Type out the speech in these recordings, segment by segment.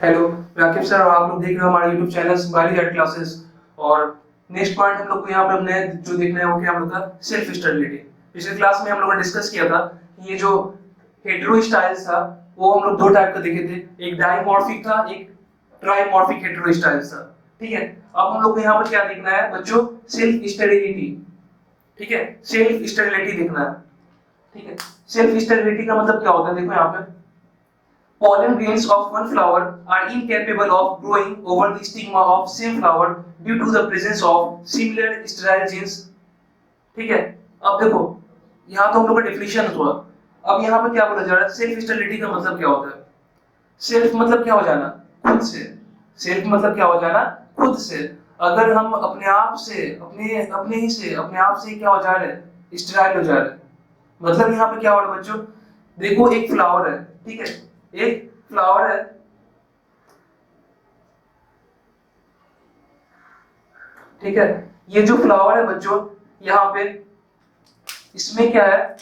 Hello, मैं Aqib sir और आप लोग देख रहे हो हमारे YouTube channel Singali art classes. और नेक्स्ट पॉइंट हम लोग को यहाँ पर हमने जो देखना है वो क्या हम लोग का सेल्फ स्टेबिलिटी। पिछले क्लास में हम लोगों ने डिस्कस किया था कि ये जो हेटेरो स्टाइल्स था वो हम लोग दो टाइप का देखे थे, एक डाइमॉर्फिक था, एक ट्राइमॉर्फिक हेटेरो स्टाइल्स था। ठीक है, अब हम लोग को यहाँ पर क्या देखना है बच्चों, सेल्फ स्टेबिलिटी। ठीक है, सेल्फ स्टेबिलिटी देखना है। ठीक है, सेल्फ स्टेबिलिटी का मतलब क्या होता है, देखो यहाँ पे pollen grains of one flower are incapable of growing over the stigma of same flower due to the presence of similar sterile genes। ठीक है, अब देखो यहाँ तो हम लोग का डेफिनेशन हुआ। अब यहाँ पे क्या बोला जा रहा है, सेल्फ स्टेबिलिटी का मतलब क्या होता है। सेल्फ मतलब क्या हो जाना, खुद से। सेल्फ मतलब क्या हो जाना, खुद से। अगर हम अपने आप से अपने आप से क्या हो जा रहे हैं, स्टेराइल हो जा रहे हैं। मतलब यहाँ पे क्या हो रहा है बच्चों, देखो एक फ्लावर है, ठीक है, एक फ्लावर है, ठीक है। ये जो फ्लावर है बच्चों, यहाँ पे इसमें क्या है,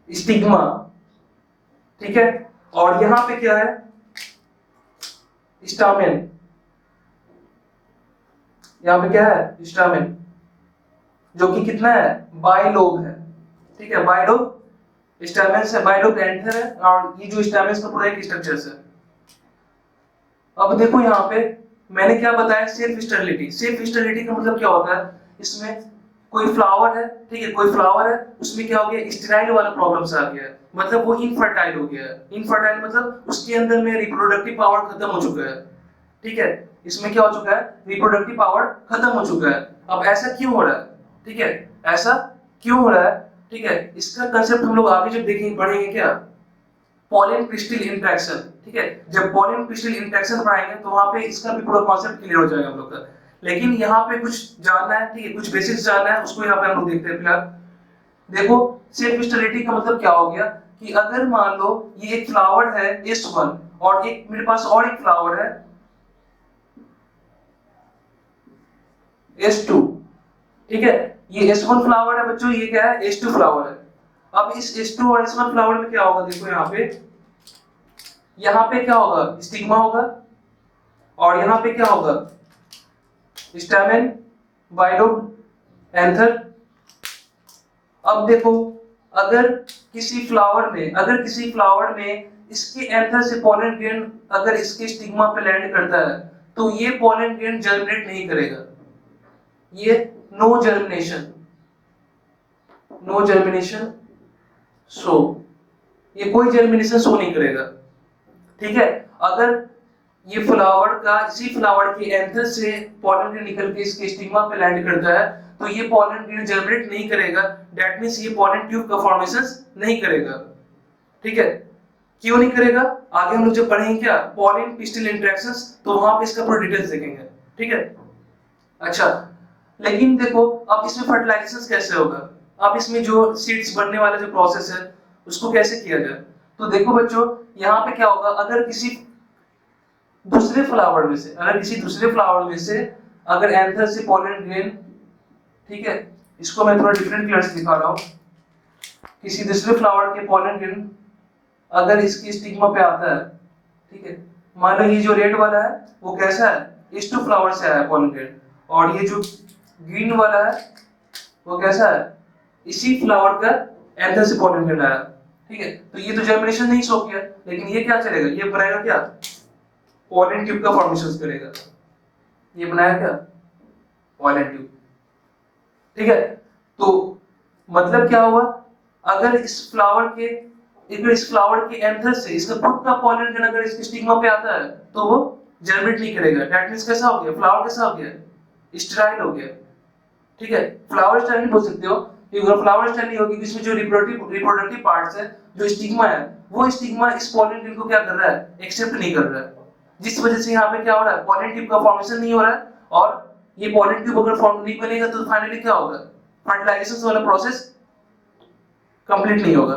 स्टिग्मा, ठीक है। और यहाँ पे क्या है, स्टामेन। यहाँ पे क्या है, स्टामेन, जो कि कितना है, बाइलोब है। ठीक है, बाइलोब स्टैमेंस है, बाइलोब एंथर है, और ये जो स्टैमेंस का पूरा एक स्ट्रक्चर है। अब देखो यहाँ पे मैंने क्या बताया, सेल्फ स्टेरिलिटी। सेल्फ स्टेरिलिटी का मतलब क्या होता है, इसमें कोई फ्लावर है, ठीक है, कोई फ्लावर है, उसमें क्या हो गया, स्टेराइल वाला प्रॉब्लम्स आ गया है, मतलब वो इनफर्टाइल हो गया है। इनफर्टाइल मतलब उसके अंदर में रिप्रोडक्टिव पावर खत्म हो चुका है। ठीक है, इसमें क्या हो चुका है, रिप्रोडक्टिव पावर खत्म हो चुका है। अब ऐसा क्यों हो रहा है, ठीक है, ऐसा क्यों हो रहा है, ठीक है, इसका कंसेप्ट हम लोग आगे जब देखेंगे पढ़ेंगे क्या, पॉलन क्रिस्टल इंटरेक्शन। ठीक है, जब पॉलन क्रिस्टल इंटरेक्शन पढ़ाएंगे तो वहां पे इसका भी पूरा कॉन्सेप्ट क्लियर हो जाएगा हम लोग का। लेकिन यहाँ पे कुछ जानना है, ठीक है, कुछ बेसिक्स जानना है, उसको यहाँ पे हम लोग देखते हैं फिलहाल। देखो सेल्फ स्टेरिलिटी का मतलब क्या हो गया कि अगर मान लो ये एक फ्लावर है S1 और एक मेरे पास और एक फ्लावर है S2। ठीक है, ये S1 फ्लावर है बच्चों, ये क्या है, S2 फ्लावर है। अब इस S2 और S1 फ्लावर में क्या होगा, देखो यहाँ पे क्या होगा, स्टिग्मा होगा, और यहाँ पे क्या होगा, स्टैमेन, बाइलोब, एंथर। अब देखो अगर किसी फ्लावर में इसके एंथर से पॉलन ग्रेन अगर इसके स्टिग्मा पे लैंड करता है तो ये पॉलन ग्रेन जर्मिनेट नहीं करेगा, ये नो जर्मिनेशन शो, ये कोई जर्मिनेशन शो नहीं करेगा। ठीक है, अगर ये इसी फ्लावर के एंथर से पॉलन ग्रेन निकल के इसके स्टिग्मा पे लैंड करता है तो ये पॉलन ग्रेन जर्मिनेट नहीं करेगा, दैट मींस ये पॉलन ट्यूब का फॉर्मेशन नहीं करेगा। ठीक है, क्यों नहीं करेगा, आगे हम लोग जब पढ़ेंगे क्या, पॉलन पिस्टल इंटरेक्शंस, तो वहां पे इसका पूरा डिटेल्स देखेंगे। ठीक है, अच्छा, लेकिन देखो अब इसमें फर्टिलाइजेशन कैसे होगा, अब इसमें जो सीड्स बनने वाला जो प्रोसेस है उसको कैसे किया जाए। तो देखो बच्चों यहाँ पे क्या होगा, अगर किसी दूसरे फ्लावर में से अगर एंथर से पॉलन ग्रेन, ठीक है, इसको मैं थोड़ा डिफरेंट कलर से दिखा रहा हूँ, किसी दूसरे फ्लावर के पॉलन ग्रेन अगर इसकी स्टिग्मा पे आता है, ठीक है, मान लो ये जो रेड वाला है वो कैसा है, S2 फ्लावर से आया है पॉलन ग्रेन, और ये जो ग्रीन वाला है वो कैसा है, इसी फ्लावर का एंथर से पॉलन ग्रेन आया। ठीक है, तो ये तो जर्मिनेशन नहीं शो किया, लेकिन ये क्या चलेगा, ये बनाएगा क्या, पॉलन ट्यूब का फॉर्मेशन करेगा, ये बनाया क्या, पॉलन ट्यूब। ठीक है, तो मतलब क्या हुआ, अगर इस फ्लावर के एंथर से इसका खुद का पॉलन ग्रेन अगर इसके स्टिग्मा पे आता है तो वो जर्मिनेट नहीं करेगा, दैट मींस कैसा हो गया, फ्लावर कैसा हो गया, स्टेराइल हो गया। ठीक है, फ्लावर स्टेराइल नहीं बोल सकते हो, क्योंकि फ्लावर स्टेराइल नहीं होगी, इसमें जो रिप्रोडक्टिव पार्ट्स है, जो स्टिग्मा है, वो स्टिग्मा इस पॉलन ग्रेन को क्या कर रहा है, एक्सेप्ट नहीं कर रहा है, जिस वजह से यहाँ पे क्या हो रहा है, पॉलन ट्यूब का फॉर्मेशन नहीं हो रहा है, और ये पॉलन ट्यूब अगर फॉर्म नहीं बनेगा तो फाइनली क्या होगा, फर्टिलाइजेशन वाला प्रोसेस कंप्लीट नहीं होगा।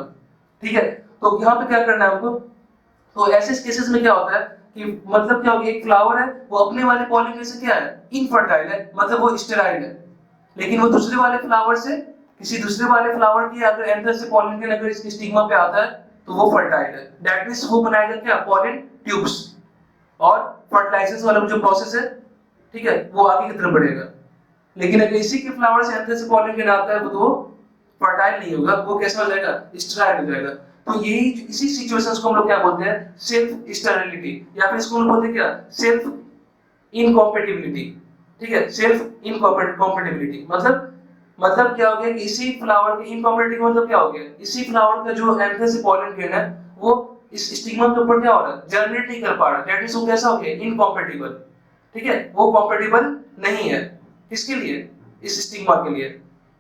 ठीक है, तो यहाँ पे क्या करना है हमको, तो ऐसे केसेस में क्या होता है कि मतलब क्या होगा, एक फ्लावर है वो अपने वाले पॉलन ग्रेन से क्या है, इनफर्टाइल है, मतलब वो स्टेराइल है, लेकिन वो दूसरे वाले फ्लावर से किसी दूसरे वाले फ्लावर की अगर एंथर से पॉलन ग्रेन अगर इसके स्टिग्मा पे आता है तो वो फर्टाइल है, दैट मींस वो बनाएगा क्या, पॉलन ट्यूब्स, और फर्टिलाइजेशन वाला जो प्रोसेस है, ठीक है, वो आगे की तरफ बढ़ेगा। लेकिन अगर इसी के फ्लावर से एंथर से पॉलन ग्रेन आता है तो वो फर्टाइल नहीं होगा, वो कैसा हो जाएगा, स्टेराइल हो जाएगा। तो यही इसी सिचुएशंस को हम लोग क्या बोलते हैं, सेल्फ स्टेरिलिटी, या फिर इसको हम लोग बोलते हैं क्या, सेल्फ इनकॉम्पेटिबिलिटी। ठीक है, सेल्फ इनकॉम्पेटिबिलिटी मतलब क्या हो गया कि इसी फ्लावर के इनकॉम्पेटिबिलिटी मतलब क्या हो गया, इसी फ्लावर का जो एंथर से पॉलन ग्रेन है वो इस स्टिग्मा के ऊपर क्या हो रहा है, जर्मिनेट नहीं कर पा रहा, दैट मींस वो कैसा हो गया, इनकॉम्पेटिबल। ठीक है, वो कॉम्पेटिबल नहीं है, किसके लिए, इस स्टिग्मा के लिए।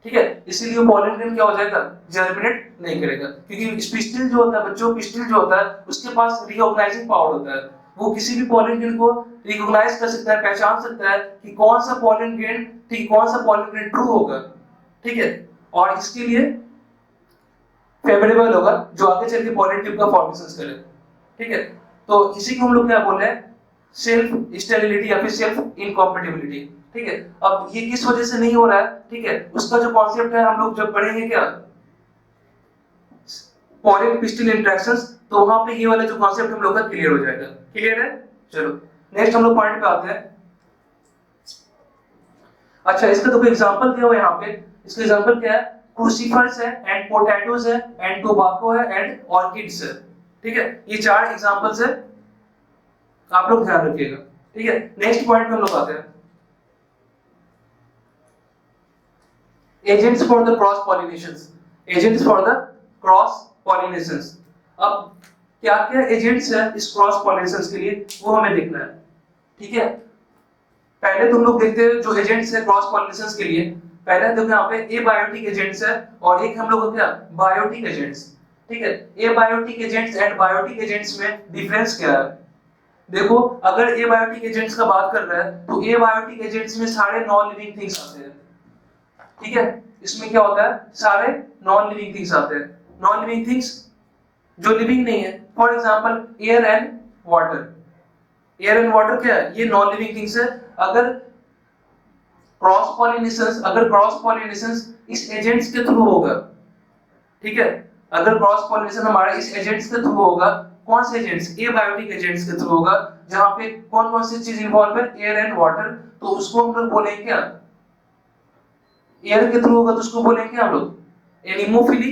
ठीक है, इसीलिए पॉलन ग्रेन क्या हो जाएगा, जर्मिनेट नहीं करेगा, क्योंकि पिस्टिल जो होता है बच्चों, पिस्टिल जो होता है उसके पास रिकॉग्नाइजिंग पावर होता है, वो किसी भी पॉलन ग्रेन को रिकॉग्नाइज कर सकता है, पहचान सकता है कि कौन सा पॉलन ग्रेन, ठीक, कौन सा पॉलन ग्रेन ट्रू होगा। ठीक है, और इसके लिए फेवरेबल होगा जो आगे चल के पॉलन ट्यूब का फॉर्मेशन करे। ठीक है, तो इसी को हम लोग क्या बोल रहे हैं, सेल्फ स्टेरिलिटी या फिर सेल्फ इनकॉम्पेटिबिलिटी। ठीक है, अब ये किस वजह से नहीं हो रहा है, ठीक है, उसका जो कॉन्सेप्ट है हम लोग जब पढ़ेंगे क्या, पॉलन पिस्टिल इंटरेक्शंस, तो वहां पे ये वाला जो कॉन्सेप्ट हम लोग का क्लियर हो जाएगा। क्लियर है, चलो नेक्स्ट हम लोग पॉइंट पे आते हैं। अच्छा, इसका तो कोई एग्जांपल दिया हुआ है यहाँ पे, इसका एग्जांपल क्या है, क्रूसीफर्स है एंड पोटैटोज है एंड टोबैको है एंड ऑर्किड्स है। ठीक है, ये चार एग्जांपल्स है, आप लोग ध्यान रखिएगा। ठीक है, नेक्स्ट पॉइंट पे हम लोग आते हैं, agents for the cross pollinations, agents for the cross pollinations. अब क्या क्या एजेंट्स है इस क्रॉस पॉलिनेशंस के लिए, वो हमें देखना है। ठीक है, पहले तुम लोग देखते हैं जो एजेंट्स है क्रॉस पॉलिनेशंस के लिए, पहले देखो यहाँ पे एबायोटिक एजेंट्स है और एक हम लोग को क्या, बायोटिक एजेंट्स। ठीक है, abiotic agents and biotic agents में डिफरेंस क्या है, देखो अगर एबायोटिक एजेंट्स का बात कर रहा है तो एबायोटिक एजेंट्स में सारे नॉन लिविंग थिंग्स आते हैं। ठीक है, इसमें क्या होता है, सारे नॉन लिविंग थिंग्स आते हैं, नॉन लिविंग थिंग्स जो लिविंग नहीं है, for example air and water. Air and water क्या है, ये नॉन लिविंग थिंग्स है। अगर क्रॉस पॉलिनेशंस इस एजेंट्स के थ्रू होगा, ठीक है, अगर क्रॉस पॉलिनेशन हमारा इस एजेंट्स के थ्रू होगा, कौन से एजेंट्स, एबायोटिक एजेंट्स के थ्रू होगा, जहां पे कौन कौन सी चीज इन्वॉल्व है, एयर एंड वाटर, तो उसको हम लोग बोलेंगे क्या, एयर के थ्रू होगा तो उसको बोलेंगे क्या हम लोग, एनिमोफिली।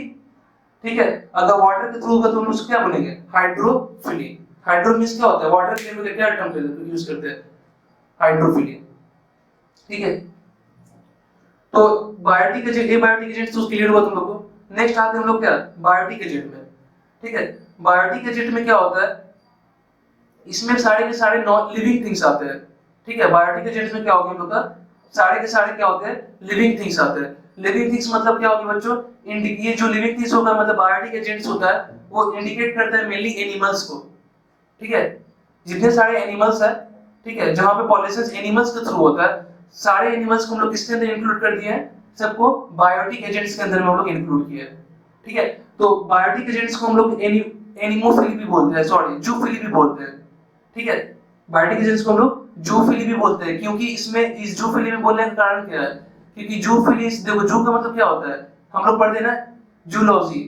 ठीक है, अगर वाटर के थ्रू होगा तो हम उसको क्या बोलेंगे, हाइड्रोफिली। हाइड्रो मींस क्या होता है, वाटर के लिए क्या टर्म यूज करते हैं, हाइड्रोफिली। ठीक है, तो बायोटिक एजेंट, एबायोटिक एजेंट तो क्लियर हुआ तुम लोग को। नेक्स्ट आते हैं हम लोग क्या, बायोटिक एजेंट में। ठीक है, बायोटिक एजेंट में क्या होता है, इसमें सारे के सारे नॉन लिविंग थिंग्स आते हैं। ठीक है, बायोटिक एजेंट्स में क्या होगा हम लोग का, सारे के सारे क्या होते हैं, लिविंग थिंग्स आते हैं। लिविंग थिंग्स मतलब क्या होगी बच्चों, ये जो लिविंग थिंग्स होगा मतलब बायोटिक एजेंट्स होता है, वो इंडिकेट करता है मेनली एनिमल्स को। ठीक है, जितने सारे एनिमल्स है, ठीक है, जहां पे पॉलिनेशन एनिमल्स के थ्रू होता है, सारे एनिमल्स को हम लोग किसके अंदर इंक्लूड कर दिए हैं, सबको बायोटिक एजेंट्स के अंदर में हम लोग इंक्लूड किए हैं। ठीक है, तो बायोटिक एजेंट्स को हम लोग एनिमोफिली भी बोलते हैं, सॉरी जूफिली भी बोलते हैं। ठीक है, बायोटिक एजेंट्स को हम लोग जूफिली भी बोलते हैं, क्योंकि इसमें इस जूफिली में बोलने का कारण क्या है, क्योंकि जूफिली, देखो जू का मतलब क्या होता है, हम लोग पढ़ते हैं ना जूलॉजी,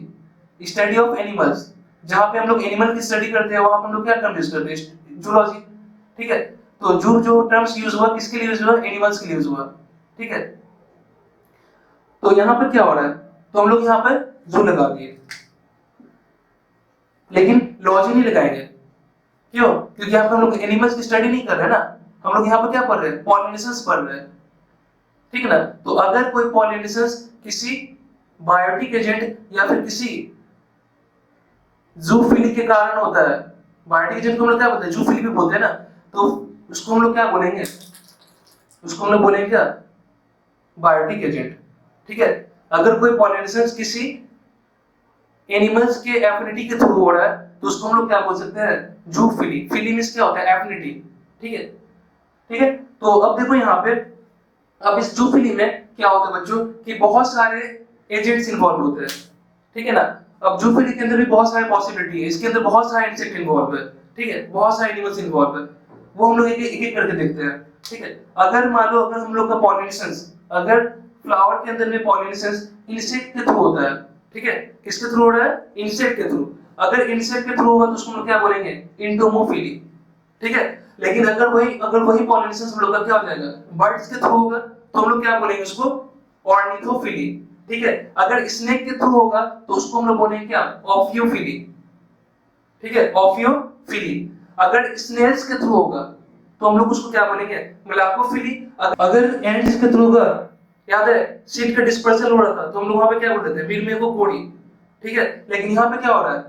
स्टडी ऑफ एनिमल्स, जहां पे हम लोग एनिमल की स्टडी करते हैं वहां पे हम लोग क्या टर्म यूज करते हैं, जूलॉजी। ठीक है, तो जो टर्म्स यूज हुआ किसके लिए यूज हुआ, एनिमल्स के लिए यूज हुआ। ठीक है, तो यहाँ पर क्या हो रहा है, तो हम लोग यहाँ पर जू लगा दिए, लेकिन लॉजी नहीं लगाएंगे, क्यों, क्योंकि यहाँ पर हम लोग एनिमल्स की स्टडी नहीं कर रहे हैं ना, हम लोग यहाँ पर क्या पढ़ रहे हैं, पॉलिनेशंस पढ़ रहे हैं। ठीक है ना, तो अगर कोई पॉलिनेशंस किसी बायोटिक एजेंट या फिर किसी जूफिली के कारण होता है, बायोटिक एजेंट को हम लोग क्या बोलते हैं, जूफिली भी बोलते हैं ना, तो उसको हम लोग क्या बोलेंगे, उसको हम लोग बोलेंगे क्या, बायोटिक एजेंट। ठीक है, अगर कोई पॉलिनेशंस किसी एनिमल्स के एफिनिटी के थ्रू हो रहा है तो उसको हम लोग क्या बोल सकते हैं, जूफिली। फिली मींस क्या होता है, एफिनिटी। ठीक है, ठीक है, तो अब देखो यहाँ पे, अब इस जूफिली में क्या होता है बच्चों कि बहुत सारे एजेंट्स इन्वॉल्व होते हैं। ठीक है ना, अब जूफिली के अंदर भी बहुत सारे पॉसिबिलिटी है, इसके अंदर बहुत सारे इंसेक्ट इन्वॉल्व है। ठीक है, बहुत सारे एनिमल्स इन्वॉल्व है, वो हम लोग एक एक करके देखते हैं। ठीक है, अगर मान लो अगर हम लोग का पॉलिनेशंस, अगर फ्लावर के अंदर में पॉलिनेशंस इंसेक्ट के थ्रू होता है, ठीक है, किसके थ्रू हो रहा है, इंसेक्ट के थ्रू। अगर इंसेक्ट के थ्रू होगा तो उसको हम लोग क्या बोलेंगे, इंटोमोफिली, ठीक है। लेकिन अगर वही पॉलिनेशन हम लोग का क्या हो जाएगा, बर्ड्स के थ्रू होगा तो हम लोग क्या बोलेंगे उसको, ऑर्निथोफिली, ठीक है। अगर स्नेक के थ्रू होगा तो उसको हम लोग बोलेंगे क्या, ऑफियोफिली, ठीक है, ऑफियोफिली। अगर स्नेल्स के थ्रू होगा तो हम लोग उसको क्या बोलेंगे, मलाकोफिली। अगर एंड्स के थ्रू होगा, याद है सीड का डिस्पर्सल हो रहा था तो हम लोग वहां पे क्या बोलते थे, मिलमेको कोड़ी, ठीक है। लेकिन यहाँ पे क्या हो रहा है,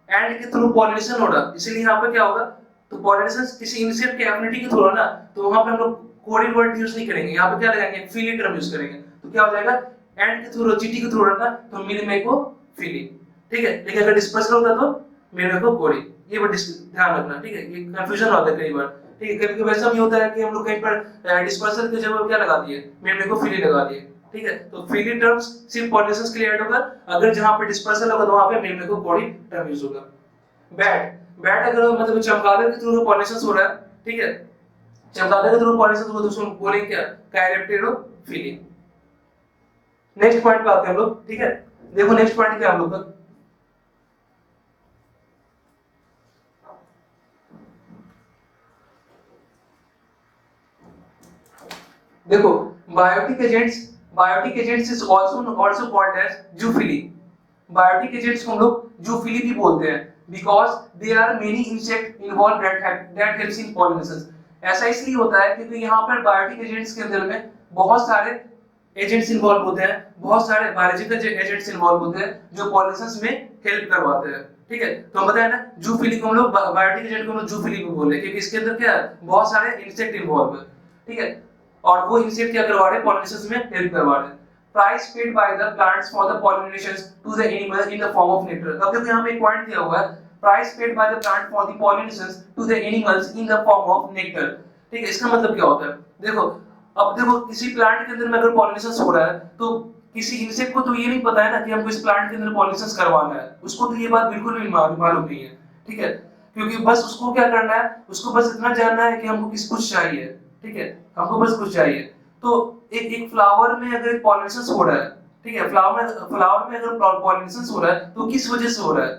एंड के थ्रू पॉलिनेशन हो रहा है, इसीलिए यहाँ पे क्या होगा, तो पॉलिनेशन किसी इंसेक्ट के एफिनिटी के थ्रू है ना, तो वहां पे हम लोग कोडिंग वर्ड यूज नहीं करेंगे, यहाँ पे क्या लगाएंगे, फिली टर्म यूज करेंगे। तो क्या हो जाएगा, एंड के थ्रू, चीटी के थ्रू रहता तो मिलमेको फिली, ठीक है। लेकिन अगर डिस्पर्सल होता तो मिलमेको कोड़ी। ये बड़ा ध्यान रखना, ठीक है, ये कंफ्यूजन होता है कई बार, ठीक है। कभी कभी ऐसा भी होता है कि हम लोग कहीं पर डिस्पर्सल की जगह क्या लगा दिए, मिलमेको फिली लगा दिए, ठीक है। तो फिली टर्म्स सिर्फ पॉलिनेशंस के लिए ऐड होगा, अगर जहां पे डिस्पर्सल होगा तो वहां पे मिलमेको कोड़ी टर्म यूज होगा। बैट, बैट अगर मतलब चमगादड़ के थ्रू पॉलिनेशन हो रहा है, ठीक है, चमगादड़ के थ्रू पॉलिनेशन हो तो उसको बोलेंगे क्या, काइलेप्टेरोफिली। नेक्स्ट पॉइंट पे आते हैं हम लोग, ठीक है। देखो नेक्स्ट पॉइंट क्या है हम लोग का, देखो biotic agents is also called as zoophily. Biotic agents को हम लोग जूफिली भी बोलते हैं, because there are many insect involve that helps in pollination. ऐसा इसलिए होता है क्योंकि यहाँ पर बायोटिक एजेंट्स के अंदर में बहुत सारे एजेंट्स इन्वॉल्व होते हैं, बहुत सारे बायोलॉजिकल एजेंट्स इन्वॉल्व होते हैं जो पॉलिनेशन में हेल्प करवाते हैं, ठीक है। तो हम बताया ना, जूफिली को हम लोग, बायोटिक एजेंट को हम लोग जूफिली भी बोलते हैं क्योंकि इसके अंदर क्या है, बहुत सारे इंसेक्ट इन्वॉल्व है, ठीक है। और वो इंसेक्ट क्या करवा रहे हैं, पॉलिनेशन में हेल्प करवा रहे हैं। Price paid by the plants for the pollination to the animals in the form of nectar. अब देखो यहाँ पे एक पॉइंट दिया हुआ है, price paid by the plant for the pollination to the animals in the form of nectar, ठीक है। इसका मतलब क्या होता है, देखो अब देखो किसी प्लांट के अंदर में अगर पॉलिनेशन हो रहा है तो किसी इंसेक्ट को तो ये नहीं पता है ना कि हमको इस प्लांट के अंदर पॉलिनेशन करवाना है, उसको तो ये बात बिल्कुल भी मालूम नहीं है, ठीक है। क्योंकि बस उसको क्या करना है, उसको बस इतना जानना है कि हमको कुछ चाहिए, ठीक है, हमको बस कुछ चाहिए। तो एक फ्लावर में अगर पॉलिनेशन हो रहा है, ठीक है, फ्लावर में अगर पॉलिनेशन हो रहा है तो किस वजह से हो रहा है,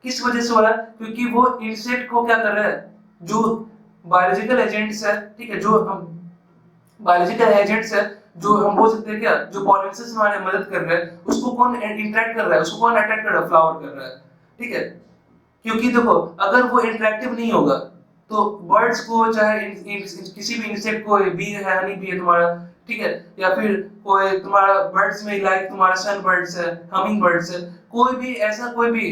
किस वजह से हो रहा है, क्योंकि वो इंसेक्ट को क्या कर रहा है, जो बायोलॉजिकल एजेंट्स है, ठीक है, जो हम बायोलॉजिकल एजेंट्स है, जो हम बोल सकते हैं क्या, जो पॉलिनेशन में हमारी मदद कर रहे हैं, उसको कौन इंटरेक्ट कर रहा है, उसको कौन अटैक कर रहा है, फ्लावर कर रहा है, ठीक है। क्योंकि देखो अगर वो इंटरेक्टिव नहीं होगा तो बर्ड्स को, चाहे किसी भी इंसेक्ट को, बी है, हनी बी है तुम्हारा, ठीक है, या फिर कोई तुम्हारा बर्ड्स में लाइक तुम्हारा सन बर्ड्स है, हमिंग बर्ड्स है, कोई भी ऐसा कोई भी,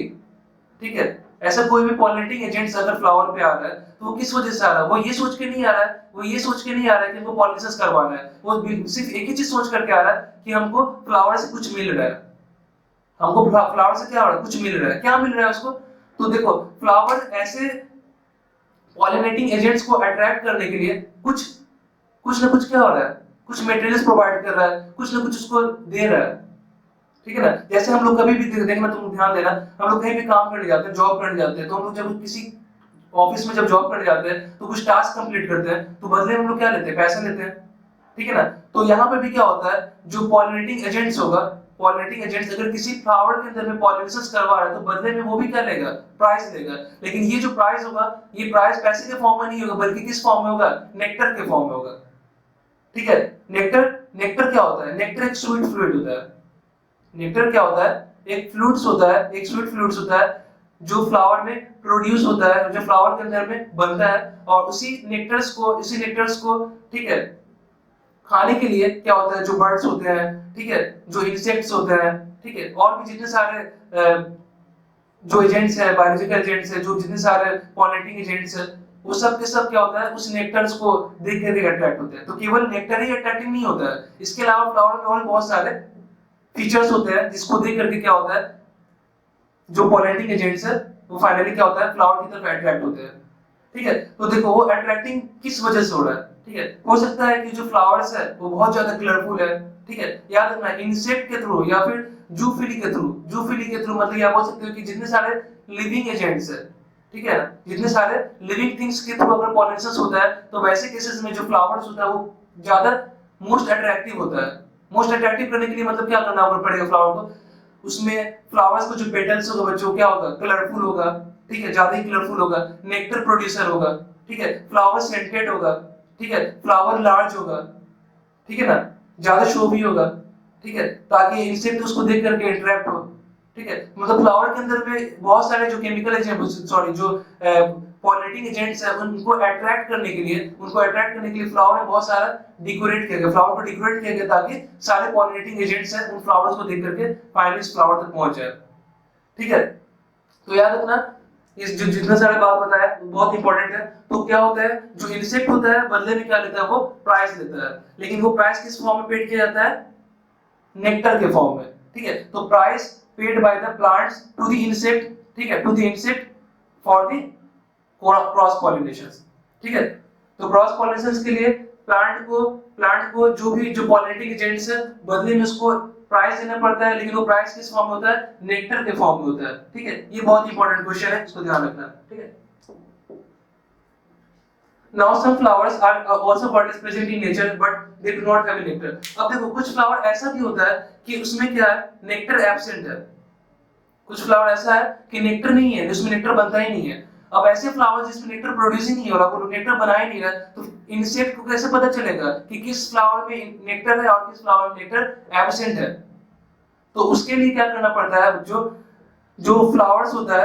ठीक है, ऐसा कोई भी पॉलिनेटिंग एजेंट्स अगर फ्लावर पे आ रहा है तो वो किस वजह से आ रहा है, वो ये सोच के नहीं आ रहा है, वो ये सोच के नहीं आ रहा है कि हमको पॉलिनेशन करवाना है, वो सिर्फ एक ही चीज सोच करके आ रहा है कि हमको फ्लावर से कुछ मिल रहा है, हमको फ्लावर से क्या हो रहा है, कुछ मिल रहा है, क्या मिल रहा है उसको। तो देखो फ्लावर ऐसे पॉलिनेटिंग एजेंट्स को अट्रैक्ट करने के लिए कुछ कुछ ना कुछ क्या हो रहा है, कुछ मटेरियल्स प्रोवाइड कर रहा है, कुछ ना कुछ उसको दे रहा है, ठीक है ना। जैसे हम लोग कभी भी देखना, तुम ध्यान देना, हम लोग कहीं भी काम करने जाते हैं, जॉब करने जाते हैं, तो हम लोग जब किसी ऑफिस में जब जॉब करने जाते हैं तो कुछ टास्क कंप्लीट करते हैं तो बदले में हम लोग क्या लेते हैं, पैसे लेते हैं, ठीक है ना। तो यहाँ पे भी क्या होता है, जो पॉलिनेटिंग एजेंट्स होगा, पॉलिनेटिंग एजेंट्स अगर किसी फ्लावर के अंदर में पॉलिनेशन करवा रहा है तो बदले में वो भी क्या लेगा, प्राइस लेगा। लेकिन ये जो प्राइस होगा, ये प्राइस पैसे के फॉर्म में नहीं होगा, बल्कि किस फॉर्म में होगा, नेक्टर के फॉर्म में होगा, ठीक है। नेक्टर, नेक्टर क्या होता है, नेक्टर एक स्वीट फ्लूइड होता है। नेक्टर क्या होता है, एक फ्लूइड्स होता है, एक स्वीट फ्लूइड्स होता है जो फ्लावर में प्रोड्यूस होता है, जो फ्लावर के अंदर में बनता है, और उसी नेक्टर्स को, ठीक है, खाने के लिए क्या होता है, जो बर्ड्स होते हैं, ठीक है, जो इंसेक्ट्स होते हैं, ठीक है, और भी जितने सारे जो एजेंट्स है, बायोलॉजिकल एजेंट्स है, जो जितने सारे पॉलिनेटिंग एजेंट्स है, वो सब के सब क्या होता है, उस नेक्टर्स को देख करके अट्रैक्ट होते हैं। तो केवल नेक्टर ही अट्रैक्टिव नहीं होता है, इसके अलावा फ्लावर में और बहुत सारे फीचर्स होते हैं जिसको देख करके क्या होता है, जो पॉलिनेटिंग एजेंट्स है वो फाइनली क्या होता है, फ्लावर की तरफ अट्रैक्ट होते हैं, ठीक है। तो देखो वो अट्रैक्टिंग किस वजह से हो रहा है, ठीक है, हो सकता है कि जो फ्लावर्स है वो बहुत ज्यादा कलरफुल है, ठीक है, याद रखना इंसेक्ट के थ्रू या फिर जूफिली के थ्रू, जूफिली के थ्रू मतलब या बोल सकते हो कि जितने सारे लिविंग एजेंट्स है, ठीक है, जितने सारे लिविंग थिंग्स के थ्रू अगर पॉलिनेशन होता है तो वैसे केसेस में जो फ्लावर्स होता है वो ज्यादा मोस्ट अट्रैक्टिव होता है। मोस्ट अट्रैक्टिव करने के लिए मतलब क्या करना पड़ेगा फ्लावर को, उसमें फ्लावर्स को जो पेटल्स होगा बच्चों क्या होगा, कलरफुल होगा, ठीक है, ज्यादा ही कलरफुल होगा, नेक्टर प्रोड्यूसर होगा, ठीक है, फ्लावर सेंटेड होगा, ठीक है, फ्लावर लार्ज होगा, ठीक है ना, ज्यादा शो भी होगा, ठीक है, ताकि इंसेक्ट उसको देख करके इंटरेक्ट हो, ठीक है। मतलब फ्लावर के अंदर में बहुत सारे जो केमिकल एजेंट, सॉरी, जो पॉलिनेटिंग एजेंट्स है उनको अट्रैक्ट करने के लिए फ्लावर में बहुत सारा डेकोरेट किया गया, फ्लावर को डेकोरेट किया गया ताकि सारे पॉलिनेटिंग एजेंट्स हैं उन फ्लावर्स को देख करके फाइनली इस फ्लावर तक पहुंच जाए, ठीक है। तो याद रखना इस जो जितना सारा बात बताया बहुत इंपॉर्टेंट है। तो क्या होता है, जो इंसेक्ट होता है बदले में क्या लेता है, वो प्राइस लेता है, लेकिन वो प्राइस किस फॉर्म में पेड किया जाता है, नेक्टर के फॉर्म में, ठीक है। तो price paid by the plants to the insect, ठीक है, to the insect for the cross pollination, ठीक है। तो क्रॉस पॉलिनेशन के लिए प्लांट को जो पॉलिनेटिंग एजेंट्स है बदले में उसको प्राइस देना पड़ता है, लेकिन वो प्राइस किस फॉर्म में होता है, नेक्टर के फॉर्म में होता है, ठीक है। ये बहुत इंपॉर्टेंट क्वेश्चन है, इसको ध्यान रखना, ठीक है। Now some flowers are also what is present in nature but they do not have a nectar. अब देखो कुछ फ्लावर ऐसा भी होता है कि उसमें क्या है, नेक्टर एब्सेंट है। कुछ फ्लावर ऐसा है कि नेक्टर नहीं है, जिसमें नेक्टर बनता ही नहीं है। अब ऐसे फ्लावर जिसमें नेक्टर प्रोड्यूस ही नहीं हो रहा, वो नेक्टर बना ही नहीं रहा, तो इंसेक्ट को कैसे पता चलेगा कि किस फ्लावर में नेक्टर है और किस फ्लावर में नेक्टर एब्सेंट है। तो उसके लिए क्या करना पड़ता है, जो फ्लावर्स होता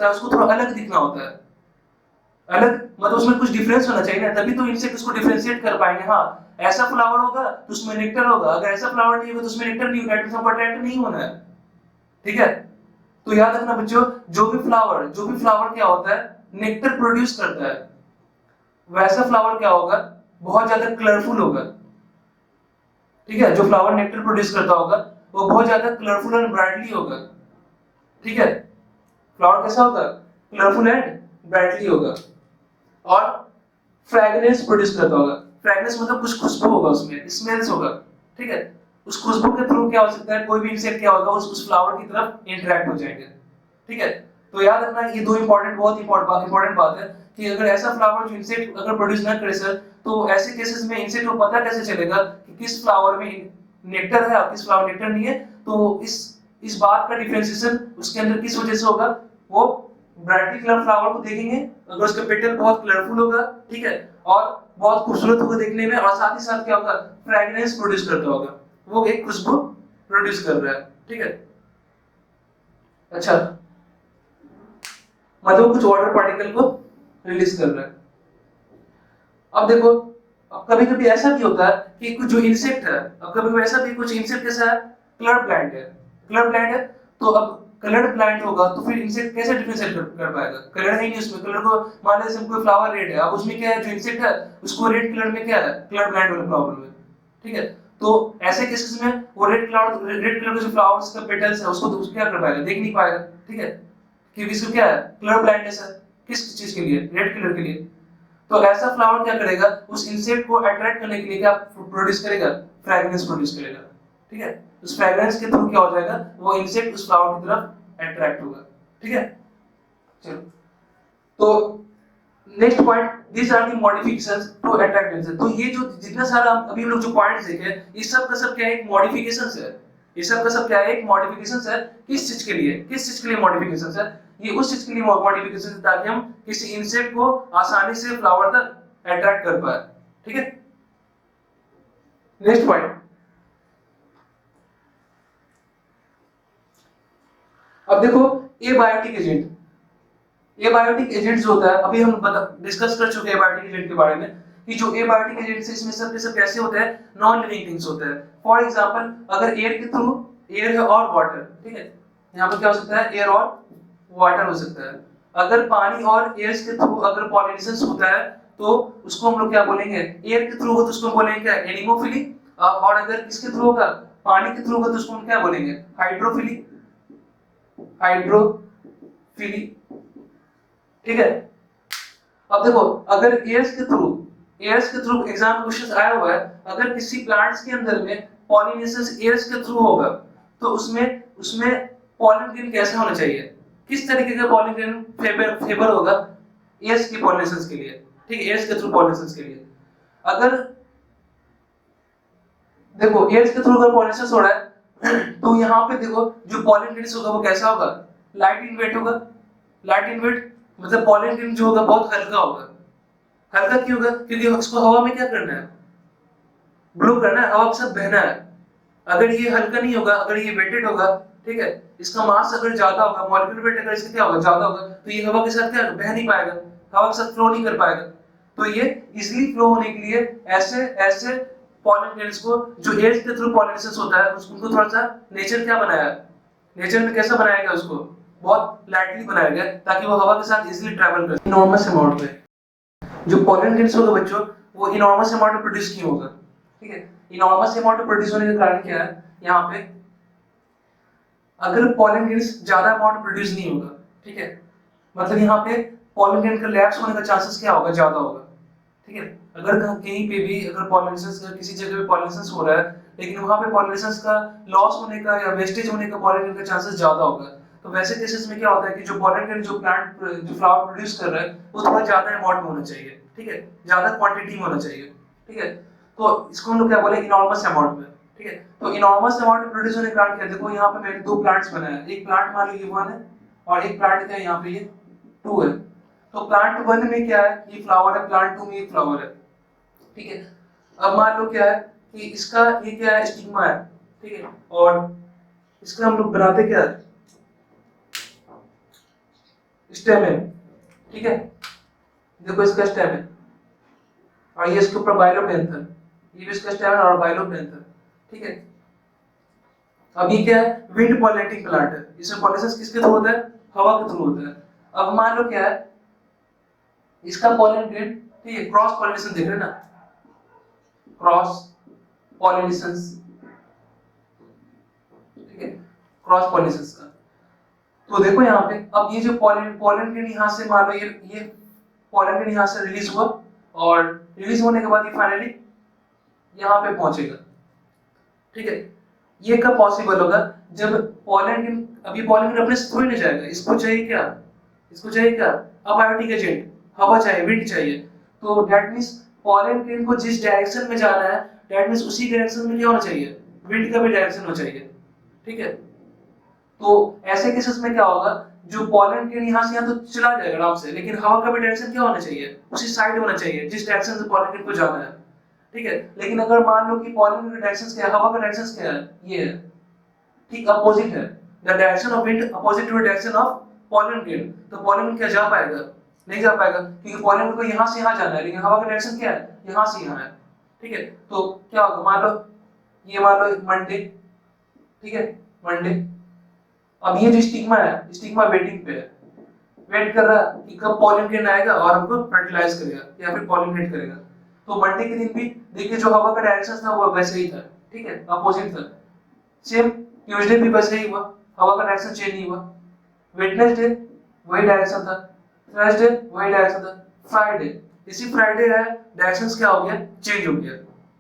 है उसको थोड़ा अलग दिखना होता है। अलग मतलब उसमें कुछ डिफरेंस होना चाहिए ना, तभी तो इंसेक्ट उसको डिफरेंशिएट कर पाएंगे। हाँ, ऐसा फ्लावर होगा तो उसमें नेक्टर होगा, अगर ऐसा फ्लावर नहीं होगा तो उसमें नेक्टर नहीं होगा, एटलीस्ट हमको अट्रैक्ट नहीं होना है, ठीक है। तो याद रखना बच्चों, जो भी फ्लावर क्या होता है, नेक्टर प्रोड्यूस करता है, वैसा फ्लावर क्या होगा, बहुत ज्यादा कलरफुल होगा, ठीक है। जो फ्लावर नेक्टर प्रोड्यूस करता होगा वो बहुत ज्यादा कलरफुल एंड ब्राइटली होगा, ठीक है। फ्लावर कैसा होगा, कलरफुल एंड ब्राइटली होगा, और फ्रेग्रेंस प्रोड्यूस करता होगा। फ्रेग्रेंस मतलब कुछ खुशबू होगा, उसमें स्मेल्स होगा, ठीक है। उस खुशबू के थ्रू क्या हो सकता है, कोई भी इंसेक्ट क्या होगा उस फ्लावर की तरफ इंटरेक्ट हो जाएंगे, ठीक है। तो याद रखना ये दो बहुत इंपॉर्टेंट बात है कि अगर ऐसा फ्लावर जो इंसेक्ट अगर प्रोड्यूस ना करे सर, तो ऐसे केसेस में इंसेक्ट को पता कैसे चलेगा कि किस फ्लावर में नेक्टर है और किस फ्लावर नेक्टर नहीं है। तो इस बात का डिफरेंशिएशन उसके अंदर किस वजह से होगा, वो ब्राइटली कलर फ्लावर को देखेंगे, अगर उसका पेटल बहुत कलरफुल होगा, ठीक है, और बहुत खूबसूरत होगा देखने में, और साथ ही साथ क्या होगा, फ्रेग्रेंस प्रोड्यूस करता होगा, वो एक खुशबू प्रोड्यूस कर रहा है, ठीक है। अच्छा, मतलब कुछ वाटर पार्टिकल को रिलीज कर रहा है। अब देखो, अब कभी कभी ऐसा भी होता है कि कुछ जो इंसेक्ट है, अब कभी कभी ऐसा भी कुछ इंसेक्ट कैसा है, कलर ब्लाइंड है, तो अब कलर ब्लाइंड होगा तो फिर इंसेक्ट कैसे डिफरेंशिएट कर पाएगा, कलर है ही नहीं उसमें। कलर को मान लीजिए कोई फ्लावर रेड है, अब उसमें क्या है, जो इंसेक्ट है उसको रेड कलर में क्या है, कलर ब्लाइंड वाला प्रॉब्लम है, ठीक है। तो ऐसे केसेस में वो रेड कलर के जो फ्लावर्स का पेटल्स है उसको तो क्या कर पाएगा, देख नहीं पाएगा, ठीक है, क्योंकि इसको क्या है, कलर ब्लाइंडनेस है, किस चीज के लिए, रेड कलर के लिए। तो ऐसा फ्लावर क्या करेगा, उस इंसेक्ट को अट्रैक्ट करने के लिए क्या प्रोड्यूस करेगा, फ्रेग्रेंस प्रोड्यूस करेगा, ठीक है। उस फ्रेग्रेंस के थ्रू क्या हो जाएगा, वो इंसेक्ट उस फ्लावर की तरफ अट्रैक्ट होगा, ठीक है। चलो, तो next point, this are the modifications to attract insect. तो ये जो जितना सारा अभी हम लोग जो पॉइंट्स देखे, इस सब का सब क्या है, एक मॉडिफिकेशंस है। ये सब का सब क्या है, एक मॉडिफिकेशंस है। किस चीज के लिए मॉडिफिकेशंस है, ये उस चीज के लिए मॉडिफिकेशन है ताकि हम किसी इंसेक्ट को आसानी से फ्लावर तक अट्रैक्ट कर पाए, ठीक है। नेक्स्ट पॉइंट, अब देखो एबायोटिक एजेंट जो होता है, अभी हम डिस्कस कर चुके हैं एबायोटिक एजेंट के बारे में कि जो एबायोटिक एजेंट्स है इसमें सब के सब कैसे होते हैं, नॉन लिविंग थिंग्स होते हैं। फॉर एग्जांपल, अगर एयर के थ्रू, एयर है और वाटर, ठीक है, यहाँ पर क्या हो सकता है, एयर और वाटर हो सकता है। अगर पानी और एयर के थ्रू अगर पॉलिनेशन होता है तो उसको हम लोग क्या बोलेंगे, एयर के थ्रू हो तो उसको बोलेंगे क्या, एनिमोफिली, और अगर किसके थ्रू होगा, पानी के थ्रू होगा तो उसको हम क्या बोलेंगे, हाइड्रोफिली, ठीक है। अब देखो, अगर एयर्स के थ्रू एग्जाम में क्वेश्चन आया हुआ है, अगर किसी प्लांट्स के अंदर में पॉलिनेशन एयर्स के थ्रू होगा तो उसमें पॉलन ग्रेन कैसा होना चाहिए, किस तरीके का पॉलन ग्रेन फेवर होगा एयर्स के पॉलिनेशन के लिए, ठीक है, एयर्स के थ्रू पॉलिनेशन के लिए। अगर देखो एयर्स के थ्रू अगर पॉलिनेशन हो रहा है तो यहाँ पे देखो जो पॉलन ग्रेन्स होगा वो कैसा होगा, लाइट इन वेट होगा। लाइट इन वेट मतलब पॉलन ग्रेन जो होगा बहुत हल्का होगा। हल्का क्यों होगा, क्योंकि इसको हवा में क्या करना है, ब्लो करना है, हवा के साथ बहना है। अगर ये हल्का नहीं होगा, अगर ये वेटेड होगा, ठीक है, इसका मास अगर ज्यादा होगा, मॉलिक्यूलर वेट अगर इसका क्या होगा, ज्यादा होगा, तो ये हवा के साथ क्या बह नहीं पाएगा, हवा के साथ फ्लो नहीं कर पाएगा। तो ये इजीली फ्लो होने के लिए ऐसे ऐसे पॉलन ग्रेन्स को जो एयर के थ्रू पॉलिनेशन होता है उनको थोड़ा सा नेचर क्या बनाया, नेचर में कैसा बनाया गया, उसको बहुत लाइटली बनाया गया ताकि वो हवा के साथ इजीली ट्रैवल करे इनॉर्मस अमाउंट में। जो पॉलन ग्रेन्स होगा बच्चों वो इनॉर्मस अमाउंट में प्रोड्यूस क्यों होगा, ठीक है, इनॉर्मस अमाउंट में प्रोड्यूस होने का कारण क्या है, यहाँ पे अगर पॉलन ग्रेन्स ज्यादा अमाउंट में प्रोड्यूस नहीं होगा, ठीक है, मतलब यहाँ पे पॉलन ग्रेन का लैप्स होने का चांसेस क्या होगा, ज्यादा होगा, ठीक है। अगर कहीं पे भी अगर पॉलिनेशन किसी जगह पे पॉलिनेशन हो रहा है लेकिन वहां पे पॉलिनेशन का लॉस होने का या वेस्टेज होने का पॉलन ग्रेन का चांसेस ज्यादा होगा, तो वैसे केसेस में क्या होता है कि जो पॉलन ग्रेन जो प्लांट जो फ्लावर प्रोड्यूस कर रहा है वो थोड़ा ज्यादा अमाउंट में होना चाहिए, ठीक है, ज्यादा क्वांटिटी में होना चाहिए, ठीक है। तो इसको हम लोग क्या बोले, इनॉर्मस अमाउंट में, ठीक है। तो इनॉर्मस अमाउंट में प्रोड्यूस होने का कारण क्या, देखो यहाँ पे मैंने दो प्लांट्स बनाए हैं, एक प्लांट मान लो ये 1 है और एक प्लांट क्या है यहाँ पे ये 2 है। तो प्लांट 1 में क्या है, ये फ्लावर है, प्लांट 2 में ये फ्लावर है, ठीक है। अब मान लो क्या है कि इसका ये क्या है, स्टिग्मा है, ठीक है, और इसका हम लोग बनाते क्या है, स्टेम है, ठीक है, देखो इसका स्टेम है और ये इसके ऊपर बाइलोपेंथर, ये भी इसका स्टेम है और बाइलोपेंथर, ठीक है। अब ये क्या है, विंड पॉलिनेटिंग प्लांट है, इसमें पॉलिनेशन किसके थ्रू होता है, हवा के थ्रू होता है। अब मान लो क्या है, इसका पॉलन ग्रेन, ठीक है, क्रॉस पॉलिनेशन देख रहे हैं ना, क्रॉस पॉलिनेशन, ठीक है, क्रॉस पॉलिनेशन का। तो देखो यहाँ पे अब ये जो पॉलन ग्रेन यहाँ से मान लो ये पॉलन ग्रेन यहाँ से रिलीज हुआ और रिलीज होने के बाद ये फाइनली यहाँ पे पहुंचेगा, ठीक है। ये कब पॉसिबल होगा, जब पॉलन ग्रेन, अब ये पॉलन ग्रेन अपने से थोड़ी नहीं जाएगा, इसको चाहिए क्या, इसको चाहिए क्या, अबायोटिक एजेंट, हवा चाहिए, विंड चाहिए। तो दैट मींस पॉलन ग्रेन को जिस डायरेक्शन में जाना है, दैट मींस उसी डायरेक्शन में क्या होना चाहिए, विंड का भी डायरेक्शन होना चाहिए, ठीक है। तो ऐसे केसेस में क्या होगा, जो पॉलन ग्रेन यहाँ से यहाँ तो चला जाएगा आराम से, लेकिन हवा का भी डायरेक्शन क्या होना चाहिए, उसी साइड होना चाहिए जिस डायरेक्शन से पॉलन ग्रेन को जाना है, ठीक है। लेकिन अगर मान लो कि पॉलन ग्रेन का डायरेक्शन क्या है, हवा का डायरेक्शन क्या है, ये है, ठीक अपोजिट है, the direction of wind opposite to the direction of pollen grain. तो पॉलन ग्रेन क्या जा पाएगा, नहीं जा पाएगा, क्योंकि पॉलन ग्रेन को यहाँ से यहाँ जाना है, लेकिन हवा का डायरेक्शन क्या है, यहाँ से यहाँ है, ठीक है। तो क्या होगा, मान लो ये मान लो मंडे, ठीक है, मंडे। अब ये जो स्टिग्मा है, स्टिग्मा वेटिंग पे है, वेट कर रहा है कि कब पॉलन ग्रेन आएगा और हमको फर्टिलाइज करेगा या फिर पॉलिनेट करेगा। तो मंडे के दिन भी देखिए जो हवा का डायरेक्शन था वो वैसे ही था, ठीक है, अपोजिट था। सेम ट्यूसडे भी वैसे ही हुआ, हवा का डायरेक्शन चेंज नहीं हुआ। वेडनेसडे वही डायरेक्शन था, थर्सडे वही डायरेक्शन था, फ्राइडे इसी फ्राइडे है, डायरेक्शंस क्या हो गया, चेंज हो गया,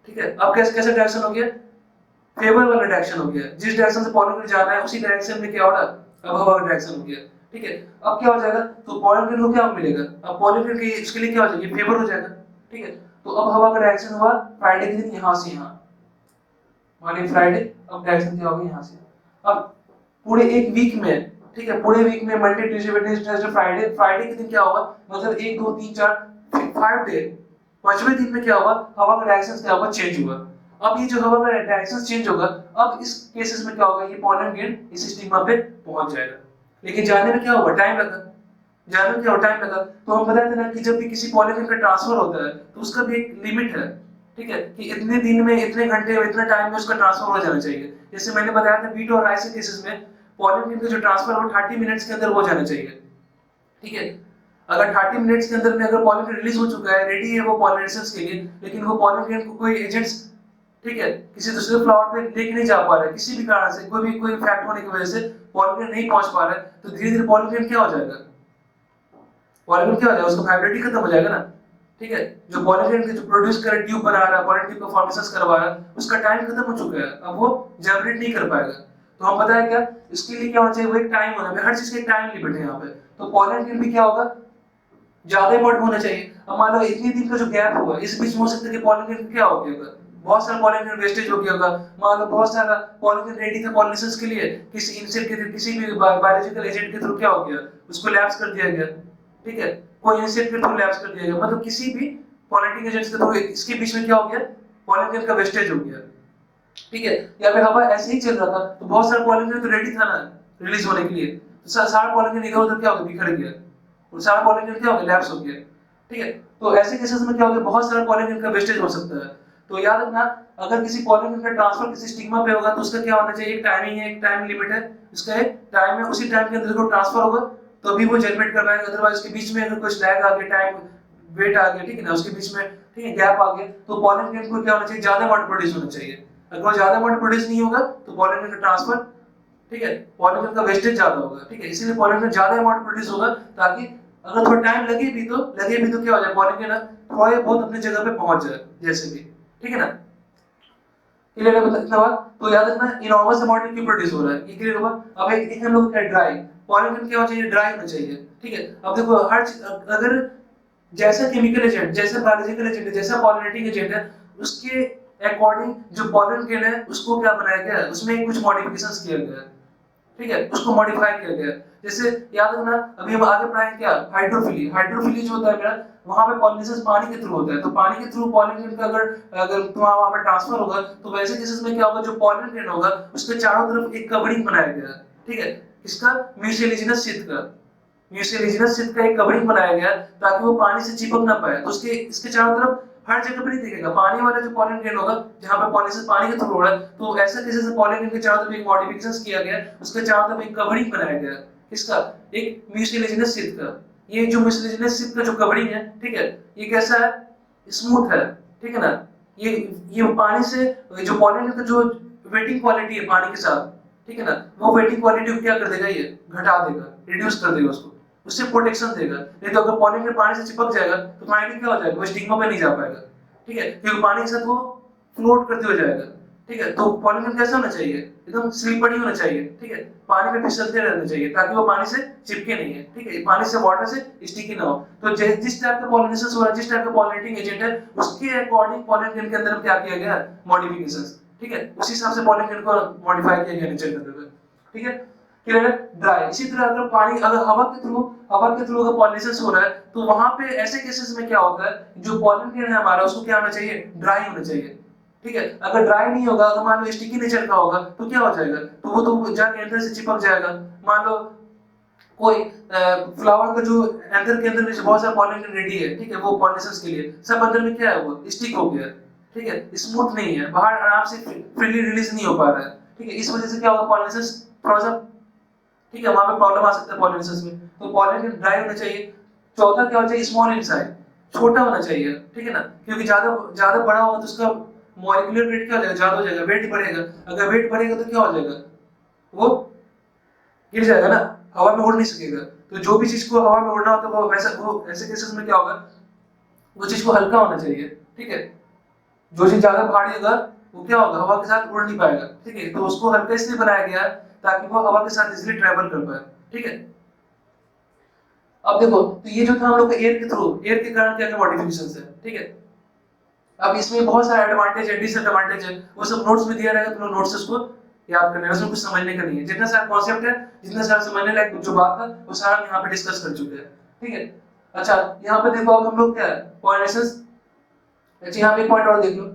ठीक है। अब कैसे कैसे डायरेक्शन हो गया, फेवर वाला डायरेक्शन हो गया, जिस डायरेक्शन से पॉलन ग्रेन जाना है उसी डायरेक्शन में क्या हो रहा, अब हवा का डायरेक्शन हो गया, ठीक है। अब क्या हो जाएगा, तो पॉलन ग्रेन को क्या मिलेगा, अब पॉलन ग्रेन के इसके लिए क्या हो जाएगा, फेवर हो जाएगा, ठीक है। तो अब हवा का डायरेक्शन हुआ फ्राइडे के दिन यहाँ से यहाँ, माने फ्राइडे, अब डायरेक्शन क्या होगा, यहाँ से। अब पूरे एक वीक में, ठीक है, पूरे वीक में Monday Tuesday Wednesday Thursday Friday, Friday के दिन क्या होगा, मतलब 1 2 3 4 5 डे, पांचवें दिन में क्या होगा, हवा का डायरेक्शन क्या होगा, चेंज होगा। अब ये जो हवा का डायरेक्शन चेंज होगा, अब इस केसेस में क्या होगा, ये पॉलन ग्रेन इस स्टिग्मा पे पहुंच जाएगा, लेकिन जाने में क्या होगा, टाइम लगा, जाने में क्या होगा, टाइम लगा। तो हम बताते ना कि जब भी किसी पॉलन ग्रेन का ट्रांसफर होता है तो उसका भी एक लिमिट है, ठीक है, कि इतने दिन में, इतने घंटे में, इतने टाइम में उसका ट्रांसफर हो जाना चाहिए। जैसे मैंने बताया था बीट और राइस के केसेस में पॉलन ग्रेन का जो ट्रांसफर वो 30 मिनट्स के अंदर हो जाना चाहिए, ठीक है। अगर 30 मिनट्स के अंदर में अगर पॉलन ग्रेन रिलीज हो चुका है, रेडी है वो पॉलिनेशंस के लिए, लेकिन वो पॉलन ग्रेन को कोई एजेंट्स, ठीक है, किसी दूसरे फ्लावर पे लेके नहीं जा पा रहा है, किसी भी कारण से कोई फैक्ट होने की वजह से पॉलन ग्रेन नहीं पहुंच पा रहा है, तो धीरे धीरे पॉलन ग्रेन क्या हो जाएगा, पॉलन ग्रेन क्या हो जाएगा, उसका वाइब्रेटी खत्म हो जाएगा ना, ठीक है। जो पॉलन ग्रेन के जो प्रोड्यूस कर ट्यूब बना रहा है, पॉलन ट्यूब का फॉर्मेशंस करवा रहा है, उसका टाइम खत्म हो चुका है, अब वो जनरेट नहीं कर पाएगा। तो हम पता है क्या, इसके लिए क्या होना चाहिए, वो एक टाइम होना है, हर चीज का एक टाइम लिमिट है यहाँ पे। तो पॉलन ग्रेन भी क्या होगा, ज्यादा इम्पोर्टेंट होना चाहिए। अब मान लो इतने दिन का जो गैप हुआ, इस बीच में हो सकता है कि पॉलन ग्रेन क्या हो गया, बहुत सारा पॉलिनेशन वेस्टेज हो गया होगा। मान लो बहुत सारा पॉलिनेशन रेडी था पॉलिनेशंस के लिए, किसी इंसेक्ट के किसी भी बायोलॉजिकल एजेंट के थ्रू क्या हो गया, उसको लैप्स कर दिया गया, ठीक है, कोई इंसेक्ट के थ्रू लैप्स कर दिया गया, मतलब किसी भी पॉलिनेटिंग एजेंट्स के थ्रू इसके बीच में क्या हो गया, पॉलिनेशन का वेस्टेज हो गया, ठीक है। यहाँ पे हवा ऐसे ही चल रहा था तो बहुत सारा पॉलिनेशन तो रेडी था ना रिलीज होने के लिए, तो सारा पॉलिनेशन इधर उधर क्या हो गया, बिखर गया, और सारा पॉलिनेशन क्या हो गया, लैप्स हो गया, ठीक है। तो ऐसे केसेस में क्या हो गया, बहुत सारा पॉलिनेशन का वेस्टेज हो सकता है। तो याद रखना, अगर किसी पॉलिनेशन का ट्रांसफर किसी स्टिग्मा पे होगा तो उसका क्या होना चाहिए, एक टाइमिंग है, एक टाइम लिमिट है, इसका एक टाइम है, उसी टाइम के अंदर को ट्रांसफर होगा तो भी वो जनरेट कर पाएगा, अदरवाइज उसके बीच में अगर कुछ लैग आ गया, टाइम वेट आ गया, ठीक है ना, उसके बीच में ठीक है गैप आ गया, तो पॉलिनेशन को क्या होना चाहिए, ज्यादा अमाउंट प्रोड्यूस होना चाहिए। अगर वो ज्यादा अमाउंट प्रोड्यूस नहीं होगा तो पॉलिनेशन का ट्रांसफर, ठीक है, पॉलिनेशन का वेस्टेज ज्यादा होगा, ठीक है, इसीलिए पॉलिनेशन ज्यादा अमाउंट प्रोड्यूस होगा, ताकि अगर थोड़ा टाइम लगे भी तो क्या हो जाए, पॉलिनेशन थोड़ा बहुत अपनी जगह पे पहुंच जाए जैसे भी, ठीक है ना। क्लियर है इतना बात। तो याद रखना इनॉर्मस अमाउंट में क्यों प्रोड्यूस हो रहा है, ये क्लियर होगा। अब एक हम लोग क्या ड्राई पॉलिनेशन क्या होना चाहिए, ड्राई होना चाहिए, ठीक है। अब देखो हर अगर जैसा केमिकल एजेंट, जैसा बायोलॉजिकल एजेंट है, जैसा पॉलिनेटिंग एजेंट है, उसके अकॉर्डिंग जो पॉलन ग्रेन है उसको क्या बनाया गया है, उसमें कुछ मॉडिफिकेशंस किया गया है, ठीक है, उसको मॉडिफाई किया गया है। जैसे याद रखना अभी हम आगे पढ़ाएंगे क्या, हाइड्रोफिली। हाइड्रोफिली जो होता है मेरा, वहां पे पॉलिनेशन पानी के थ्रू होता है, तो पानी के थ्रू पॉलन ग्रेन का अगर अगर तुम्हारा वहां पे ट्रांसफर होगा तो वैसे केसेस में क्या होगा, जो पॉलन ग्रेन होगा उसके चारों तरफ एक कवरिंग बनाया गया है, ठीक है, इसका म्यूसिलेजिनस शीट का, म्यूसिलेजिनस शीट का एक कवरिंग बनाया गया ताकि वो पानी से चिपक ना पाए। तो उसके इसके चारों तरफ हर जगह पे नहीं दिखेगा, पानी वाला जो पॉलन ग्रेन होगा जहां पे पॉलिनेशन पानी के थ्रू हो रहा है, तो ऐसा केसेस में पॉलन ग्रेन के चारों तरफ एक मॉडिफिकेशंस किया गया, उसके चारों तरफ एक कवरिंग बनाया गया, इसका एक म्यूसिलेजिनस शीट का। ये जो म्यूसिलेजिनस शीट का जो कवरिंग है, ठीक है, ये कैसा है, स्मूथ है, ठीक है ना। ये पानी से जो पॉलन का जो वेटिंग क्वालिटी है पानी के साथ, ठीक है ना, वो वेटिंग क्वालिटी को क्या कर देगा, ये घटा देगा, रिड्यूस कर देगा उसको, उससे प्रोटेक्शन देगा। नहीं तो अगर पॉलन में पानी से चिपक जाएगा तो पानी क्या हो जाएगा, वो स्टिग्मा पे नहीं जा पाएगा, ठीक है, क्योंकि पानी के साथ वो फ्लोट करते हुए जाएगा, ठीक है। तो पॉलन कैसा होना चाहिए, एकदम स्लिपरी होना चाहिए, ठीक है, पानी में फिसलते रहना चाहिए ताकि वो पानी से चिपके नहीं है, ठीक है, पानी से वाटर से स्टिकी ना हो। तो जिस टाइप का पॉलिनेशन हो रहा है, जिस टाइप का पॉलिनेटिंग एजेंट है, उसके अकॉर्डिंग पॉलन ग्रेन के अंदर क्या किया गया है, मॉडिफिकेशंस, ठीक है, उसी हिसाब से पॉलन ग्रेन को मॉडिफाई किया गया नेचर के अंदर, ठीक है, क्लियर है। ड्राई, इसी तरह अगर पानी अगर हवा के थ्रू अगर पॉलिनेशन हो रहा है तो वहां पे ऐसे केसेस में क्या होता है, जो पॉलन ग्रेन है हमारा उसको क्या होना चाहिए, ड्राई होना चाहिए, ठीक है। अगर ड्राई नहीं होगा, अगर मान लो स्टिकी नेचर का होगा तो क्या हो जाएगा, तो वो तो जाके अंदर से चिपक जाएगा। मान लो कोई फ्लावर का जो अंदर के अंदर में बहुत सारा पॉलन ग्रेन रेडी है, ठीक है, वो पॉलिनेशन के लिए सब अंदर में क्या है, वो स्टिक हो गया, ठीक है, स्मूथ नहीं है, बाहर आराम से फ्रीली रिलीज नहीं हो पा रहा है, ठीक है, इस वजह से क्या होगा, पॉलिनेशन थोड़ा सा, ठीक है, वहां पे प्रॉब्लम आ सकता है पॉलिनेशन में। तो पॉलिनेशन ड्राई होना चाहिए। चौथा क्या होना चाहिए, स्मॉल इन साइज, छोटा होना चाहिए, ठीक है ना, क्योंकि ज्यादा ज्यादा बड़ा होगा तो उसका मॉलिक्यूलर वेट क्या हो जाएगा, ज्यादा हो जाएगा, वेट बढ़ेगा, अगर वेट बढ़ेगा तो क्या हो जाएगा, वो गिर जाएगा ना, हवा में उड़ नहीं सकेगा। तो जो भी चीज को हवा में उड़ना होता है वो वैसा, वो ऐसे केसेस में क्या होगा, वो चीज को हल्का होना चाहिए, ठीक है, जो चीज ज्यादा भारी होगा वो क्या होगा, हवा के साथ उड़ नहीं पाएगा, ठीक है, तो उसको हल्का इसलिए बनाया गया है ताकि वो हवा के साथ इजीली ट्रैवल कर पाए, ठीक है। अब देखो, तो ये जो था हम लोग का एयर के थ्रू, एयर के कारण क्या क्या मॉडिफिकेशंस है, ठीक है। अब इसमें बहुत सारे एडवांटेज है, डिसएडवांटेज है, वो सब नोट्स में दिया रहेगा, तुम लोग नोट्स से उसको याद करना है, उसमें कुछ समझने का नहीं है, जितना सारा कॉन्सेप्ट है, जितना सारा समझने लायक जो बात है वो सारा हम यहाँ पे डिस्कस कर चुके हैं, ठीक है। अच्छा, यहाँ पे देखो अब हम लोग क्या है, पॉलिनेशंस। अच्छा, यहाँ पे एक पॉइंट और देख लो,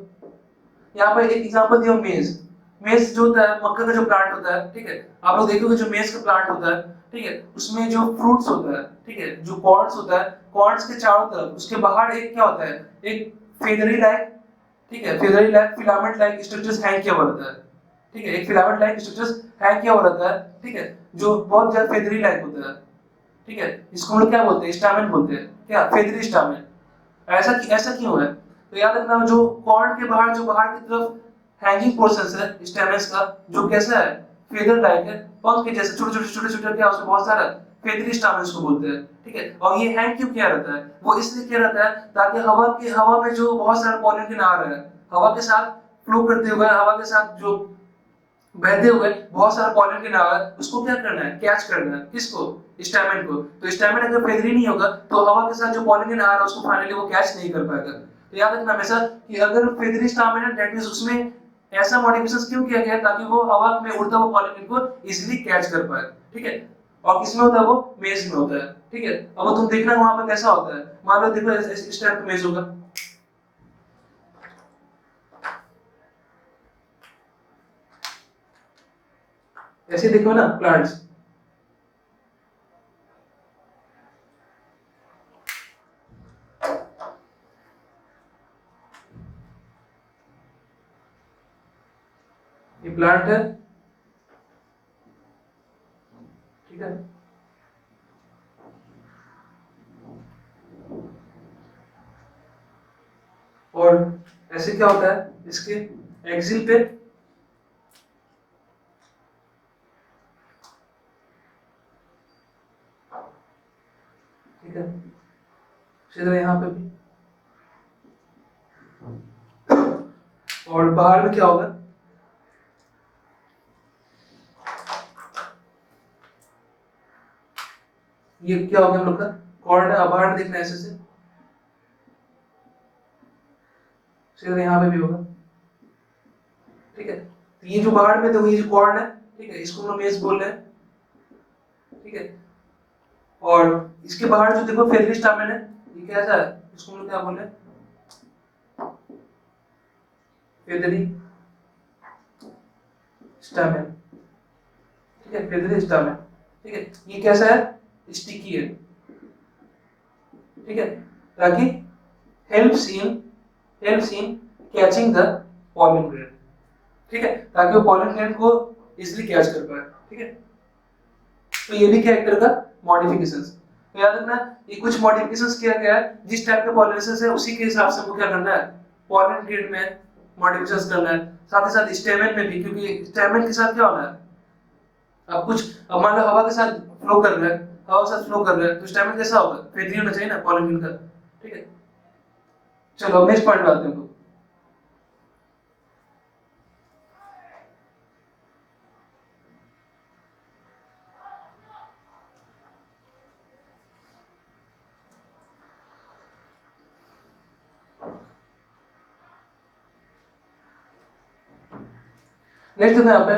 यहाँ पे एक एग्जांपल दिया, मेज। मेज जो होता है, मक्का का जो प्लांट होता है, ठीक है, आप लोग देखोगे जो मेज का प्लांट होता है, ठीक है, उसमें जो फ्रूट्स होता है, ठीक है, जो कॉर्न्स होता है, कॉर्न्स के चारों तरफ उसके बाहर एक क्या होता है, एक फेदरी लाइक, ठीक है, feathery like filament like structures hang किया हुआ रहता है, ठीक है, एक फिलामेंट लाइक स्ट्रक्चर्स हैंग किया हुआ रहता है, ठीक है, जो बहुत ज्यादा फेदरी लाइक होता है, ठीक है, इसको हम लोग क्या बोलते हैं, स्टामेन बोलते हैं, क्या, फेदरी स्टामेन। ऐसा क्यों है, तो याद रखना जो कॉर्न के बाहर जो बाहर की तरफ हैंगिंग पोर्शंस है स्टेमन्स का, जो कैसा है, फेदर लाइक है, पंख के जैसे छोटे-छोटे क्या उसमें बहुत सारा फेदरी स्टेमन्स को बोलते हैं, ठीक है। और ये हैंग क्यों किया रहता है, वो इसलिए किया रहता है ताकि हवा में जो बहुत सारा पॉलिनेशन आ रहा है, हवा के साथ फ्लो करते हुए, हवा के साथ जो बहते हुए बहुत सारा पॉलिनेशन आ रहा है, उसको क्या करना है, कैच करना है, किसको, स्टेमन को। तो स्टेमन अगर फेदरी नहीं होगा तो हवा के साथ जो पॉलिनेशन आ रहा है उसको फाइनली वो कैच नहीं कर पाएगा। तो याद रखना हमेशा कि अगर फेदरी स्टामेन है दैट मींस उसमें ऐसा मॉडिफिकेशन क्यों किया गया है ताकि वो हवा में उड़ता हुआ पॉलिन को इजीली कैच कर पाए, ठीक है। और किसमें होता है वो मेज में होता है, ठीक है। अब तुम देखना वहां पर कैसा होता है, मान लो देखो इस टाइप का मेज होगा, ऐसे देखो ना प्लांट्स, ये प्लांट है, ठीक है। और ऐसे क्या होता है इसके एक्सिल पे, ठीक है, सीधा यहाँ पे भी, और बाहर में क्या होगा, ये क्या हो गया हम लोग का कॉर्ड है, बाहर में देखना ऐसे से, सीधा यहाँ पे भी होगा, ठीक है। तो ये जो बाहर में देखो ये जो कॉर्ड है, ठीक है, इसको हम लोग मेज बोल रहे हैं, ठीक है। और इसके बाहर जो देखो फेदरी स्टामेन है, ये कैसा है, इसको हम लोग क्या बोल रहे हैं, फेदरी स्टामेन, ठीक है, फेदरी स्टामेन, ठीक है। ये कैसा है, स्टिकी है, ठीक है, ताकि helps in catching the pollen grain, ठीक है, ताकि वो पॉलन ग्रेन को इजीली कैच कर पाए, ठीक है। तो ये भी क्या एक तरह का मॉडिफिकेशंस, तो याद रखना ये कुछ मॉडिफिकेशंस किया गया है, जिस टाइप के पॉलिनेशंस है उसी के हिसाब से हमको क्या करना है, पॉलन ग्रेन में मॉडिफिकेशंस करना है, साथ ही साथ स्टेमन में भी, क्योंकि स्टेमन के साथ क्या होना है, अब कुछ, अब मान लो हवा के साथ फ्लो कर रहा है, हवा के साथ फ्लो कर रहा है, तो स्टेमन कैसा होगा, फेदरी होना चाहिए ना पॉलन ग्रेन का, ठीक है। चलो नेक्स्ट पॉइंट पे आते हैं। नेक्स्ट देखो यहाँ पे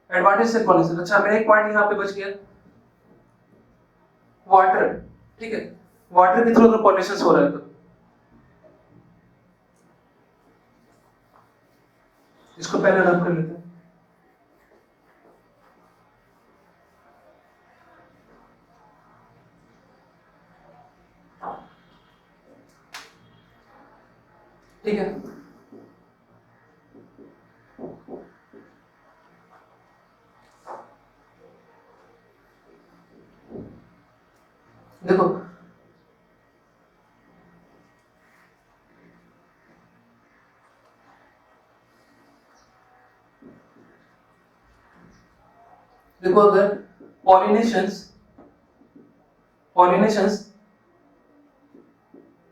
एडवांटेज से पॉलिनेशन, अच्छा मेरा एक पॉइंट यहाँ पे बच गया, वाटर, ठीक है, वाटर के थ्रू अगर पॉलिनेशन हो रहा है तो इसको पहले रब कर लेते हैं, ठीक है। देखो देखो अगर pollinations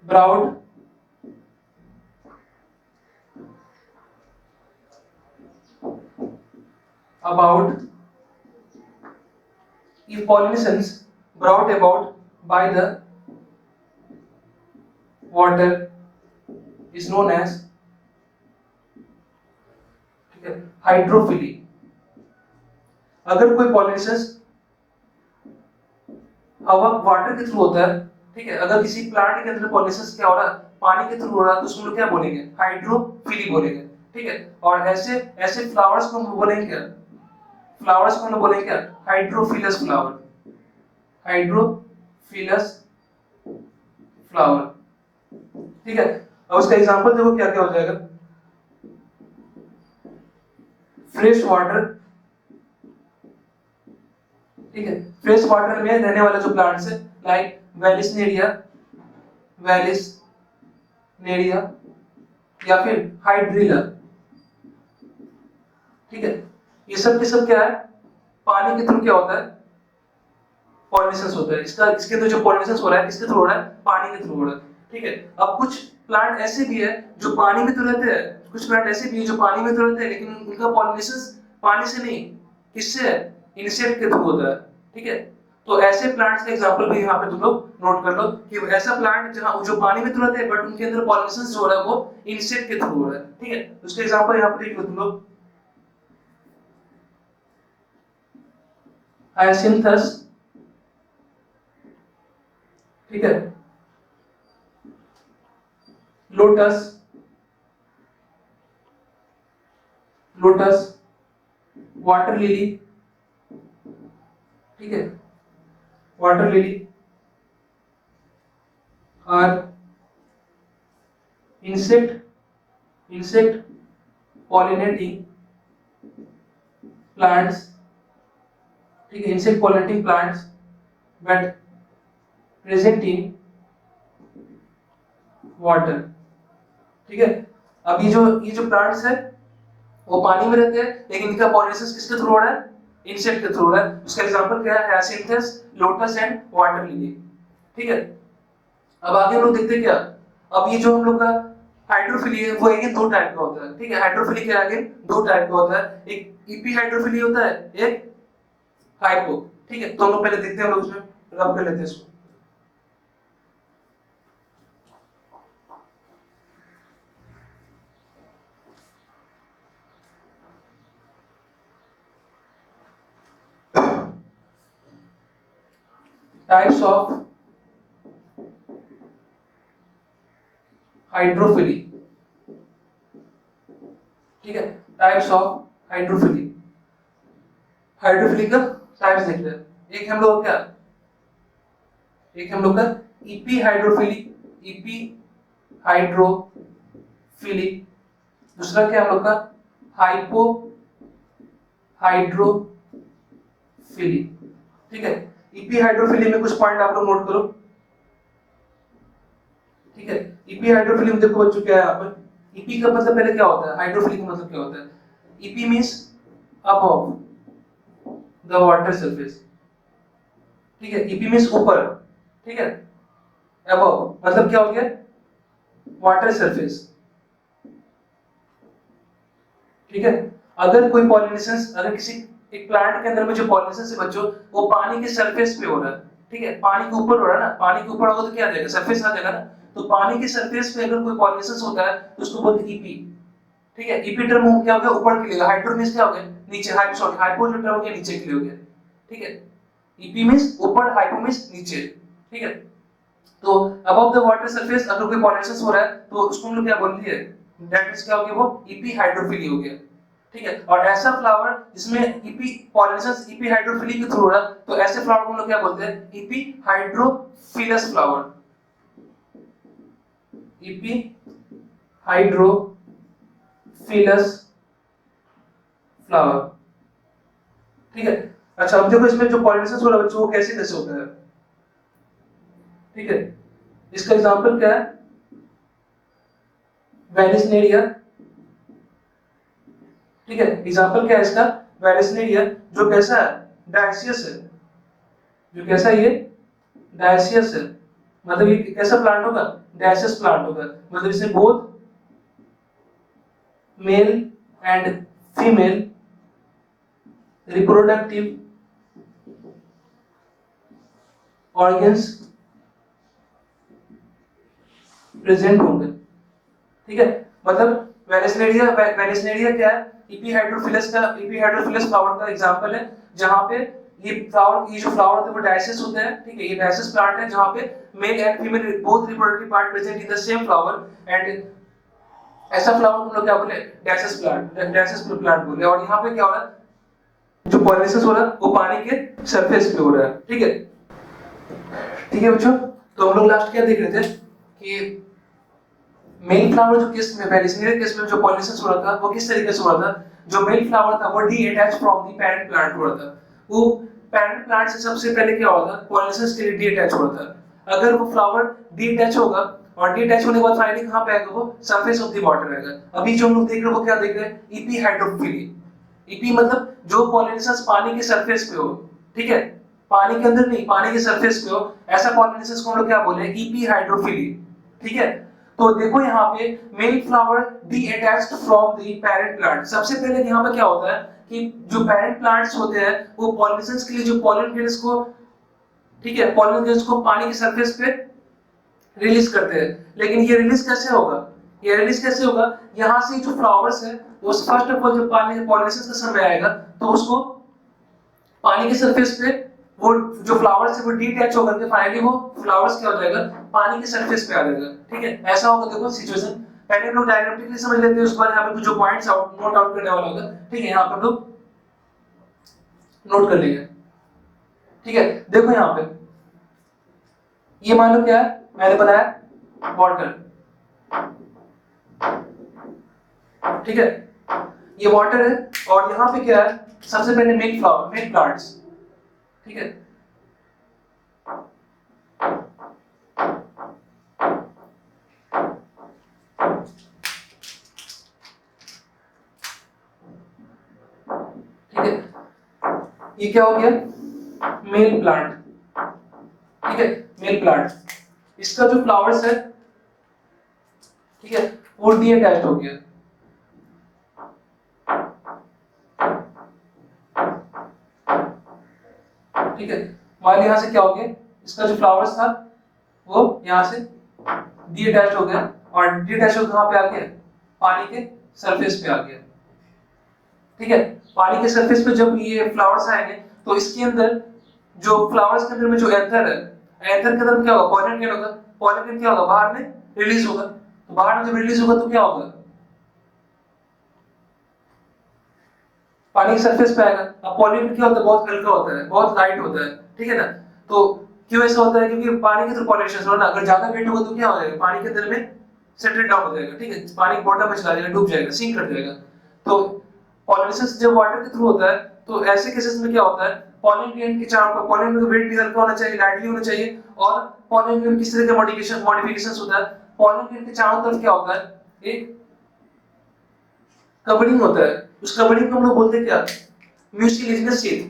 brought about if pollinations brought about by the water is known as, ठीक है, हाइड्रोफिली। अगर कोई पॉलिनेशंस हवा वाटर के थ्रू होता है, ठीक है, अगर किसी प्लांट के अंदर पॉलिनेशंस क्या हो रहा है, पानी के थ्रू हो रहा है, तो उसको लोग क्या बोलेंगे, हाइड्रोफिली बोलेंगे, ठीक है। और ऐसे ऐसे फ्लावर्स को हम बोलेंगे क्या, फ्लावर्स को हम बोलेंगे क्या, हाइड्रोफिलस फ्लावर, हाइड्रोफिलस फ्लावर, ठीक है। अब उसका एग्जांपल देखो क्या क्या हो जाएगा, फ्रेश वाटर, ठीक है, फ्रेश वाटर में रहने वाला जो प्लांट्स है लाइक वेलिसनेरिया या फिर हाइड्रिला, ठीक है, ये सब के सब क्या है, पानी के थ्रू क्या होता है, पॉलिनेशन होता है। इसका इसके तो जो पॉलिनेशन हो रहा है किसके थ्रू हो रहा है, पानी के थ्रू हो रहा है, ठीक है। अब कुछ प्लांट ऐसे भी है जो पानी में तो रहते हैं, कुछ प्लांट ऐसे भी है जो पानी में तो रहते हैं, लेकिन उनका पॉलिनेशन पानी से नहीं, किससे है, इंसेक्ट के थ्रू होता है, ठीक है। तो ऐसे प्लांट्स का एग्जांपल भी यहाँ पे तुम लोग नोट कर लो कि ऐसा प्लांट जहाँ जो पानी में तो रहते हैं बट उनके अंदर पॉलिनेशन जो हो रहा है वो इंसेक्ट के थ्रू हो रहा है, ठीक है। उसके एग्जांपल यहाँ पे देख लो तुम लोग, हाइसिंथस, ठीक है, लोटस, लोटस, वाटर लिली, ठीक है, वाटर लिली और insect pollinating plants, ठीक है, insect pollinating plants but present in water, ठीक है। अब ये जो प्लांट्स है वो पानी में रहते हैं लेकिन इनका पॉलिनेशन किसके थ्रू हो रहा है, इंसेक्ट के थ्रू हो रहा है। उसका एग्जांपल क्या है, हाइसिंथस, लोटस एंड वाटर लिली, ठीक है। अब आगे हम लोग देखते हैं क्या, अब ये जो हम लोग का हाइड्रोफिली है वो अगेन दो टाइप का होता है, ठीक है। हाइड्रोफिली क्या आगे दो टाइप का होता है, एक ईपी हाइड्रोफिली होता है, एक हाइपो, ठीक है। तो हम लोग पहले देखते हैं, हम लोग उसमें रब कर लेते हैं इसको। टाइप्स ऑफ हाइड्रोफिली, ठीक है, टाइप्स ऑफ हाइड्रोफिली। हाइड्रोफिली का टाइप्स देख रहे हैं, एक हम लोग क्या, एक हम लोग का ईपी हाइड्रोफिली, ईपी हाइड्रोफिली। दूसरा क्या हम लोग का हाइपो हाइड्रोफिली, ठीक है। ईपी हाइड्रोफिली में कुछ पॉइंट आप लोग नोट करो, ठीक है। ईपी हाइड्रोफिली में देखो बच्चों क्या है यहाँ पर, ईपी का मतलब पहले क्या होता है, हाइड्रोफिली का मतलब क्या होता है। EP means above the water surface, ठीक है। ईपी मींस ऊपर, ठीक है, अबव मतलब क्या हो गया, वाटर सरफेस, ठीक है। अगर कोई पॉलिनेशन, अगर किसी एक प्लांट के अंदर में जो पॉलिनेशन है बच्चों वो पानी के सरफेस पे हो रहा है, ठीक है, पानी के ऊपर हो रहा है ना, पानी के ऊपर होगा तो क्या आ जाएगा, सरफेस आ जाएगा ना। तो पानी के सरफेस पे अगर कोई पॉलिनेशन होता है तो उसको बोलते हैं ईपी, ठीक है। ईपी टर्म क्या हो गया, ऊपर के लिए, हाइड्रो मींस क्या हो गया नीचे, हाइपो जो टर्म हो गया नीचे के लिए हो गया, ठीक है। ईपी मींस ऊपर, हाइपो मींस नीचे, ठीक है। तो अबव द वाटर सरफेस अगर कोई पॉलिनेशन हो रहा है तो उसको हम लोग क्या बोल दिए, दैट मींस क्या हो गया, वो ईपी हाइड्रोफिली हो गया, ठीक है। और ऐसा फ्लावर जिसमें ईपी पॉलिनेशन ईपी हाइड्रोफिली के थ्रू हो रहा है तो ऐसे फ्लावर को हम लोग क्या बोलते हैं, EP hydrophilous flower, EP hydrophilous flower, ठीक है। अच्छा अब देखो इसमें जो पॉलिनेशन हो रहा है बच्चों वो कैसे कैसे होता है, ठीक है। इसका एग्जांपल क्या है, वेलिसनेरिया, ठीक है। एग्जांपल क्या है इसका, वेलिसनेरिया, जो कैसा है, डायसियस है, जो कैसा है ये डायसियस है, मतलब ये कैसा प्लांट होगा, डायसियस प्लांट होगा, मतलब इसमें both male and female reproductive organs present होंगे, ठीक है। मतलब वेलिसनेरिया क्या है, ईपी हाइड्रोफिलस फ्लावर का एग्जांपल है, जहां पे ये जो फ्लावर होते हैं वो डायसियस होते हैं, ठीक है। ये डायसियस प्लांट है जहां पे male and female both reproductive part present in the same flower, and ऐसा फ्लावर को हम लोग क्या बोले, डायसियस प्लांट बोले। और यहाँ पे क्या हो रहा है, जो पॉलिनेशन हो रहा है वो पानी के सरफेस पे हो रहा है, ठीक है, ठीक है बच्चों। तो हम लोग लास्ट क्या देख रहे थे कि मेल फ्लावर जो केस में, वेलिसनेरिया केस में जो पॉलिनेशन हो रहा था वो किस तरीके से हो रहा था, जो मेल फ्लावर था वो D attach from the parent plant हो रहा था, वो पेरेंट प्लांट से सबसे पहले क्या हुआ था, पॉलिनेशन के लिए डी अटैच हो रहा था। अगर वो फ्लावर डी अटैच होगा और डी अटैच होने के बाद फाइनली कहां पे आएगा, वो सरफेस ऑफ द वाटर आएगा। अभी जो हम लोग देख रहे हैं वो क्या देख रहे हैं, ईपी हाइड्रोफिली। ईपी मतलब जो पॉलिनेशन पानी के सरफेस पे हो, ठीक है, पानी के अंदर नहीं, पानी के सरफेस पे हो, ऐसा पॉलिनेशन को हम लोग क्या बोले, ईपी हाइड्रोफिली, ठीक है। तो देखो यहाँ पे male flower D attached from the parent plant. सबसे पहले यहाँ पे क्या होता है कि जो पेरेंट प्लांट्स होते हैं वो पॉलिनेशन के लिए जो पॉलन ग्रेन्स को ठीक है, पॉलन ग्रेन्स को पानी की सरफेस पे रिलीज करते हैं। लेकिन ये रिलीज कैसे होगा, ये रिलीज कैसे होगा, यहाँ से जो फ्लावर्स है वो फर्स्ट ऑफ ऑल जब पानी पॉलिनेशन का समय आएगा तो उसको पानी की सरफेस पे वो जो फ्लावर्स है वो डीटैच होकर के फाइनली वो फ्लावर्स क्या हो जाएगा, पानी की सरफेस पे आ जाएगा। ठीक है, ऐसा होगा। देखो सिचुएशन पहले हम लोग डायग्रामेटिकली समझ लेते हैं, उसके बाद यहाँ पे कुछ जो पॉइंट्स आउट नोट आउट करने वाला होगा। ठीक है, यहाँ पे हम लोग नोट कर लेंगे। ठीक है, देखो यहाँ पे ये मान लो क्या है, मैंने बनाया वाटर। ठीक है, ये वाटर है और यहाँ पे क्या है, सबसे पहले मेक फ्लावर, मेक प्लांट्स। ठीक है, ठीक है, ये क्या हो गया, मेल प्लांट। ठीक है, मेल प्लांट, इसका जो फ्लावर्स है, ठीक है, वो डी अटैच्ड हो गया। ठीक है, मान लो यहाँ से क्या हो गया, इसका जो फ्लावर्स था वो यहाँ से डी अटैच्ड हो गया और डी अटैच हो कहाँ पे आ गया, पानी के सरफेस पे आ गया। ठीक है, पानी के सरफेस पे जब ये फ्लावर्स आएंगे तो इसके अंदर जो फ्लावर्स के अंदर में जो एंथर है, एंथर के अंदर क्या होगा, पॉलन ग्रेन होगा। पॉलन ग्रेन क्या होगा, बाहर में रिलीज होगा। तो बाहर में जब रिलीज होगा तो क्या होगा, पानी की सरफेस पे आएगा। अब पॉलन क्या होता है, बहुत हल्का होता है, बहुत लाइट होता है। ठीक है ना, तो क्यों ऐसा होता है, क्योंकि पानी के थ्रू पॉलिनेशन हो ना, अगर ज्यादा वेट होगा तो क्या हो जाएगा, पानी के अंदर में सेटल डाउन हो जाएगा। ठीक है, पानी बॉटम में चला जाएगा, डूब जाएगा, सिंक कर जाएगा। तो पॉलिनेशन जब वाटर के थ्रू होता है तो ऐसे केसेस में क्या होता है, पॉलन ग्रेन के चारों पर पॉलन का वेट भी हल्का होना चाहिए, लाइटली होना चाहिए। और पॉलन ग्रेन किस तरह का मॉडिफिकेशंस होता है, पॉलन ग्रेन के चारों तरफ क्या होता है, एक कवरिंग होता है। उस कवरिंग को हम लोग बोलते हैं क्या, म्यूसिलेजिनस शीथ।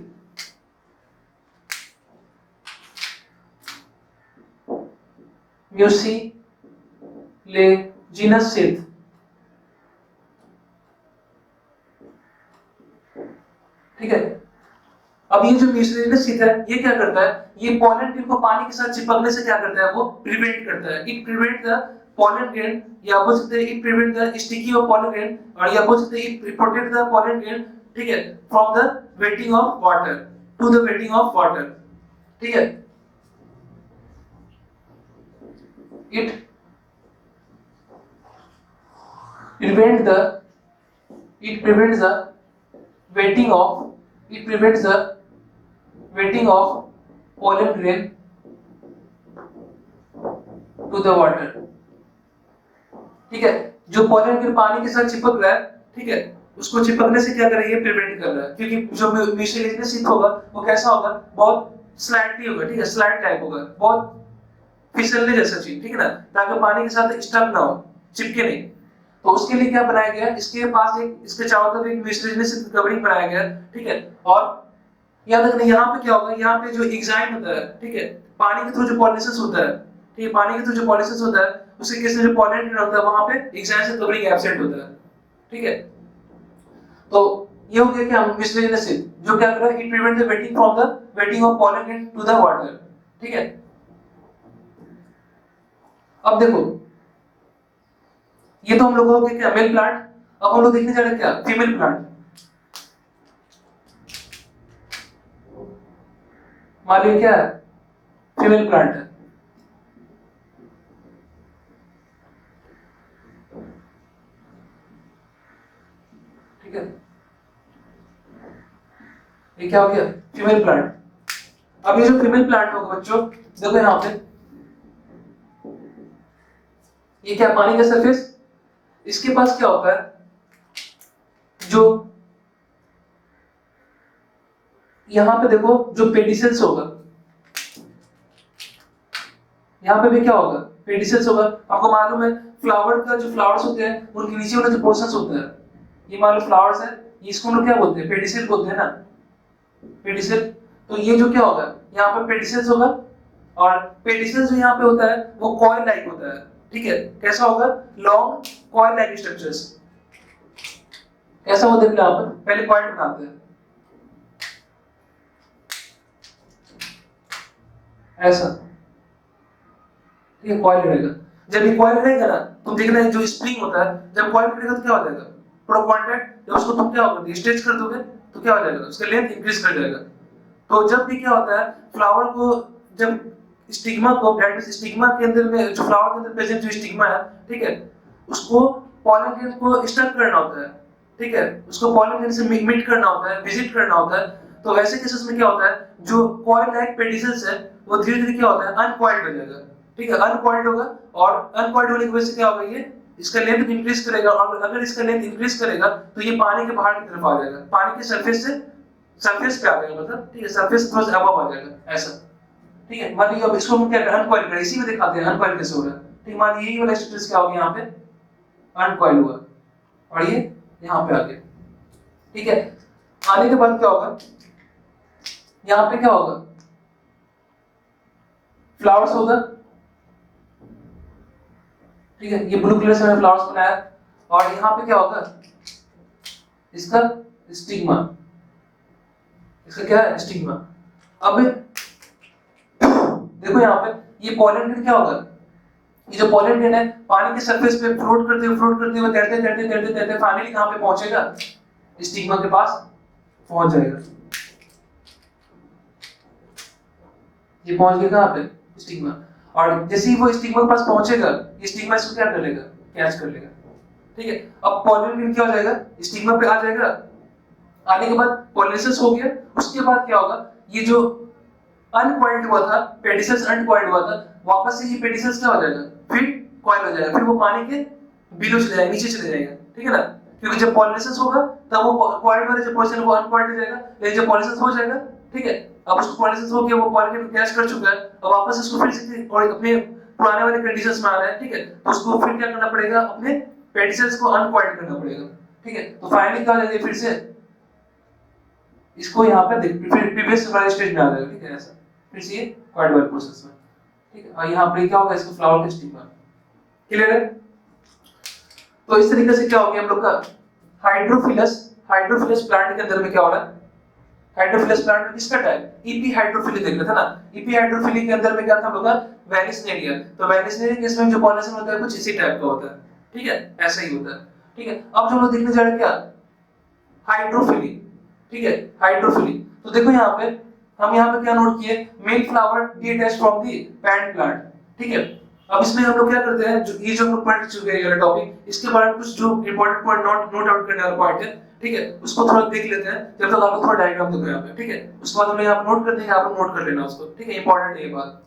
Mucilaginous sheath. ठीक है, अब ये जो म्यूसिलेजिनस शीथ है ये क्या करता है, ये पॉलन ग्रेन को पानी के साथ चिपकने से क्या करता है, वो प्रिवेंट करता है। It prevent the pollen grain, या बोल सकते हैं it prevent the sticky of pollen grain, और या बोल सकते हैं it protect the pollen grain, ठीक है, from the wetting of water, to the wetting of water। ठीक है, it prevent the it prevents the wetting of it prevents the wetting of pollen grain to the water। ठीक है, जो pollen grain पानी के साथ चिपक रहा है, ठीक है, उसको चिपकने से क्या कर रही है, प्रिवेंट कर रहा है। क्योंकि जो म्यूसिलेजिनस शीथ होगा वो कैसा होगा, बहुत स्लाइडली होगा। ठीक है, स्लाइड टाइप होगा, बहुत फिसलने जैसा चीज। ठीक है ना, ताकि पानी के साथ स्टक ना हो, चिपके नहीं। तो उसके लिए क्या बनाया गया, इसके पास एक, इसके चारों तरफ एक म्यूसिलेजिनस शीथ कवरिंग बनाया गया। ठीक है, और याद रखना यहाँ पे क्या होगा, यहाँ पे जो एग्जाइम होता है, ठीक है, पानी के थ्रू जो पॉलिनेशन होता है, ठीक है, पानी के थ्रू जो पॉलिनेशन होता है उसके केस में जो पॉलन ग्रेन होता है वहां पे एग्जाइम से कवरिंग एब्सेंट होता है। ठीक है, तो ये हो गया कि म्यूसिलेजिनस शीथ जो क्या कर रहा है, it prevent the wetting from the wetting of pollen grain to the water. ठीक है, अब देखो ये तो हम लोगों के क्या, मेल प्लांट। अब हम लोग देखने जा रहे हैं क्या, फीमेल प्लांट। मान लीजिए क्या है, फीमेल प्लांट है। ठीक है, ये क्या हो गया, फीमेल प्लांट। अब ये जो फीमेल प्लांट होगा बच्चों, देखो यहाँ पे ये क्या, पानी का सरफेस, इसके पास क्या होता है, जो यहां पे देखो जो पेडिसेल्स होगा, यहां पे भी क्या होगा, पेडिसेल्स होगा। आपको मालूम है फ्लावर का जो फ्लावर्स होते हैं उनके नीचे वाला जो पोर्शंस होता है, ये मान लो फ्लावर्स है, इसको हम लोग क्या बोलते हैं, पेडिसेल बोलते हैं ना, पेडिसेल। तो ये जो क्या होगा, यहाँ पे पेडिसेल्स होगा, और पेडिसेल जो यहाँ पे होता है वो कॉइल लाइक होता है। ठीक है, कैसा होगा, लॉन्ग कॉइल लाइक स्ट्रक्चर्स। कैसा होता है, यहाँ पर पहले पॉइंट बनाते हैं। ऐसा, ठीक है, कॉइल रहेगा। जब ये कॉइल रहेगा ना, तुम देखना जो स्प्रिंग होता है, जब कॉइल रहेगा तो क्या हो जाएगा, थोड़ा कांटेक्ट, जब उसको तुम क्या होगा स्ट्रेच कर दोगे तो क्या हो जाएगा, उसका लेंथ इंक्रीज कर जाएगा। तो जब भी क्या होता है, फ्लावर को जब स्टिग्मा को, स्टिग्मा के अंदर में जो फ्लावर के अंदर प्रेजेंट जो स्टिग्मा है, ठीक है, उसको पॉलन ग्रेन को स्टक करना होता है, ठीक है, उसको पॉलन ग्रेन से मीट करना होता है, विजिट करना होता है। तो ऐसे केसेस में क्या होता है, जो कॉइल लाइक पेडिसल्स है वो धीरे धीरे क्या होता है, अनकॉइल्ड हो जाएगा, ठीक है, अनकॉइल्ड होगा, और अनकॉइल्ड होने की वजह से क्या होगा, ये इसका लेंथ इंक्रीज करेगा, और अगर इसका लेंथ इंक्रीज करेगा तो ये पानी के बाहर की तरफ आ जाएगा, पानी के सरफेस से सरफेस पे आ जाएगा, मतलब ठीक है, सरफेस थोड़ा सा अबव आ जाएगा ऐसा, ठीक है। मान लीजिए अब इसको हम क्या करें, अनकॉइल करें, इसी में दिखाते हैं अनकॉइल कैसे हो रहा है, ठीक, मान लीजिए यही वाला स्टेटस क्या हो गया, यहाँ पे अनकॉइल हुआ और ये यहाँ पे आ गया, ठीक है। आने के बाद क्या होगा, यहाँ पे क्या होगा, फ्लावर्स होगा, ठीक है, ये ब्लू कलर से मैंने फ्लावर्स बनाया, और यहाँ पे क्या होगा, इसका स्टिग्मा, इसका क्या है, स्टिग्मा। अब देखो यहाँ पे ये पॉलन ग्रेन क्या होगा, ये जो पॉलन ग्रेन है पानी के सरफेस पे फ्लोट करते हुए तैरते तैरते तैरते तैरते फाइनली कहाँ पे पहुंचेगा, स्टिग्मा के पास पहुंच जाएगा। ये पहुंच गया कहाँ पे, स्टिग्मा, और जैसे ही वो स्टिग्मा के पास पहुंचेगा, ये स्टिग्मा इसको क्या कर लेगा, कैच कर लेगा, ठीक है। अब पॉलन ग्रेन क्या हो जाएगा, स्टिग्मा पे आ जाएगा, आने के बाद पॉलिनेशन हो गया, उसके बाद क्या होगा, ये जो अनकॉइल्ड हुआ था पेडिसल्स, अनकॉइल्ड हुआ था, वापस से ये पेडिसल्स क्या हो जाएगा, फिर कॉइल हो जाएगा, फिर वो पानी के बिलो चले जाएगा, नीचे चले जाएगा, ठीक है ना, क्योंकि जब पॉलिनेशन होगा तब वो कॉइल्ड वाला जो पोर्शन वो अनकॉइल्ड हो जाएगा, लेकिन जब पॉलिनेशन हो जाएगा, ठीक है, अब उसको पॉलिनेशन हो गया, वो पॉलिन को कैच कर चुका है, अब वापस इसको फिर से और अपने पुराने वाले कंडीशंस में आ रहा है, ठीक है, तो उसको फिर क्या करना पड़ेगा, अपने पेडिसल्स को अनकॉइल्ड करना पड़ेगा, ठीक है। तो फाइनली क्या हो जाएगा, फिर से इसको यहाँ पे फिर प्रीवियस वाले स्टेज में आ जाएगा, ठीक है, ऐसा फिर से ये कॉइल्ड वाले प्रोसेस में, ठीक है। और यहाँ पे क्या होगा, इसको फ्लावर का स्टिग्मा, क्लियर है। तो इस तरीके से क्या हो गया हम लोग का हाइड्रोफिलस, हाइड्रोफिलस प्लांट के अंदर में क्या हो रहा है, हाइड्रोफिलस प्लांट में किसका टाइप, ईपी हाइड्रोफिली देख रहे थे ना, ईपी हाइड्रोफिली के अंदर में क्या था हम लोग का, वेनिसनेरिया, तो वेनिसनेरिया केस में जो पॉलिनेशन होता है कुछ इसी टाइप का होता है, ठीक है, ऐसा ही होता है, ठीक है। अब जो हम लोग देखने जा रहे हैं क्या, हाइड्रोफिली, ठीक है, हाइड्रोफिली। तो देखो यहाँ पे हम यहाँ पे क्या नोट किए, male flower detach from the parent plant, ठीक है। अब इसमें हम लोग क्या करते हैं, जो ये जो हम लोग पढ़ चुके हैं ये टॉपिक, इसके बारे में कुछ जो इंपॉर्टेंट पॉइंट नोट आउट करने वाला पॉइंट है, ठीक है, उसको थोड़ा देख लेते हैं, जब तक आप लोग थोड़ा डायग्राम देखो यहाँ पे, ठीक है, उसके बाद हम लोग यहाँ पे नोट कर देंगे, आप लोग नोट कर लेना उसको, ठीक है, इंपॉर्टेंट है ये बात।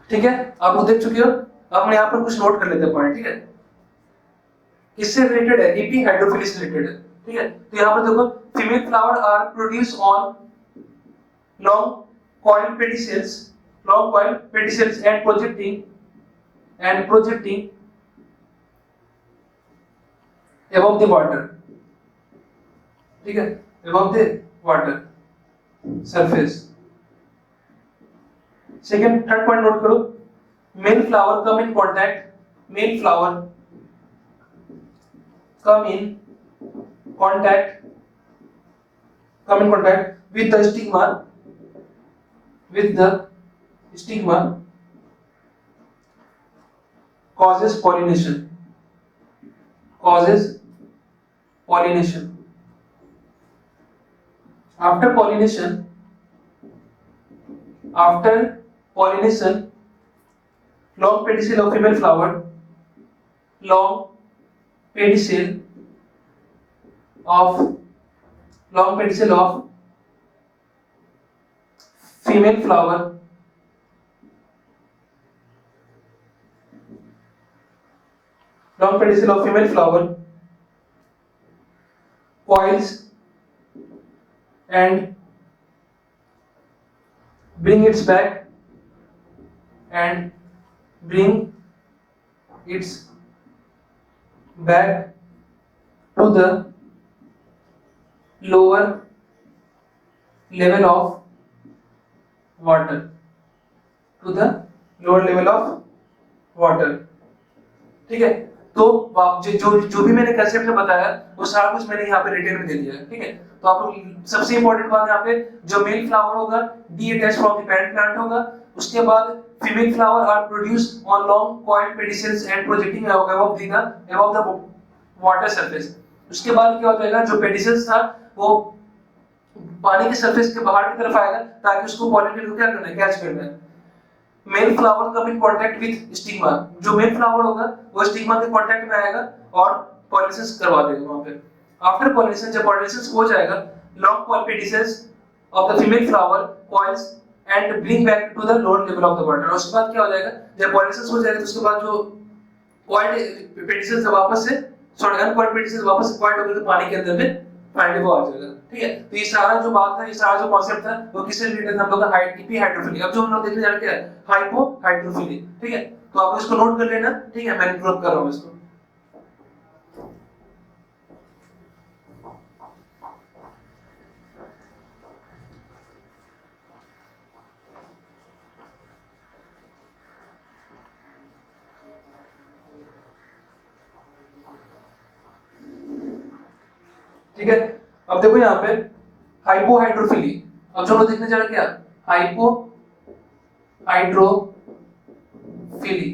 ठीक है, आप लोग देख चुके हो, अब हम यहाँ पर कुछ नोट कर लेते हैं पॉइंट, ठीक है, किससे रिलेटेड है, ईपी हाइड्रोफिली से रिलेटेड है, ठीक है। तो यहाँ पर देखो, female flower are produce on long coil pedicels, long coil pedicels and projecting above the water, ठीक है, above the water surface। Second third point note करो, male flower come in contact, male flower come in contact with the stigma causes pollination, after pollination long pedicel of female flower, long pedicel of female flower coils and bring its back to the lower level of water to the lower level of water. ठीक है, तो जो भी मैंने concept बताया वो सारा कुछ मैंने यहाँ पे रिटेन में दे दिया है। ठीक है, तो आप सबसे इंपॉर्टेंट बात यहाँ पे, जो मेल फ्लावर होगा detach from the parent plant होगा, उसके बाद female flower are produced on long coiled pedicels and projecting above the water surface. उसके बाद क्या हो जाएगा, जो पेडिसेल्स था वो पानी के सरफेस के बाहर की तरफ आएगा ताकि उसको पॉलिनेट को क्या करना है, कैच करना है। Mail flower come in contact with stigma, जो मेल फ्लावर होगा वो स्टिग्मा के कांटेक्ट में आएगा और पॉलिनेशन करवा देगा वहां पे। आफ्टर पॉलिनेशन, जब पॉलिनेशन हो जाएगा, long coil pedicels of the female flower coils and bring back to the lower level of the water. उसके बाद क्या हो जाएगा, जब पॉलिनेशन हो जाएगा तो उसके बाद जो कॉइल्ड पेडिसेल्स वापस से अनकॉइल्ड पेडिसेल्स वापस से कॉइल्ड होकर पानी के अंदर में फाइंड वो आ जाएगा। ठीक है, तो ये सारा जो बात था, ये सारा जो कॉन्सेप्ट था वो किससे रिलेटेड था, हम लोग का हाइपी हाइड्रोफिली। अब जो हम लोग देखने जा रहे हैं क्या है, हाइपो हाइड्रोफिली। ठीक है, तो आप इसको नोट कर लेना। ठीक है, मैं ड्रॉप कर रहा हूं इसको। ठीक है, अब देखो यहाँ पे हाइपो हाइड्रोफिली। अब जो हम लोग देखने जा रहे हैं क्या, हाइपो हाइड्रोफिली।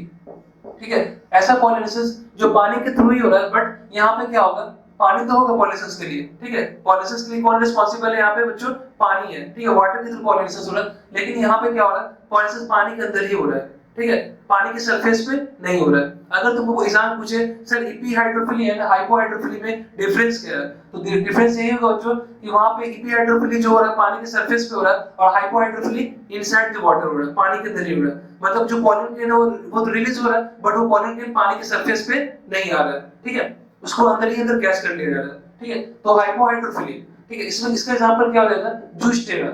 ठीक है, ऐसा पॉलिनेशन जो पानी के थ्रू ही हो रहा है, बट यहाँ पे क्या होगा, पानी तो होगा पॉलिनेशन के लिए। ठीक है, पॉलिनेशन के लिए कौन रिस्पांसिबल है यहाँ पे बच्चों, पानी है। ठीक है, वाटर के थ्रू पॉलिनेशन हो रहा है, लेकिन यहाँ पे क्या हो रहा है, पॉलिनेशन पानी के अंदर ही हो रहा है। ठीक है, पानी के सरफेस पे नहीं हो रहा है। अगर तुमको एग्जाम पूछे sir EP hydrophily and hypo hydrophily में डिफरेंस क्या है, तो डिफरेंस यही होगा बच्चों कि वहां पे इपी हाइड्रोफिली जो हो रहा है पानी के सरफेस पे हो रहा है, और hypo hydrophily inside the water हो रहा है, पानी के अंदर ही हो रहा है। मतलब जो पॉलन ग्रेन है वो तो रिलीज हो रहा है, बट वो पॉलन ग्रेन पानी के सरफेस पे नहीं आ रहा है। ठीक है, उसको अंदर ही अंदर कैच कर लिया जा रहा है। ठीक है, तो हाइपो हाइड्रोफिली। ठीक है, इसमें इसका एग्जांपल क्या हो जाएगा, जूस्टेरा।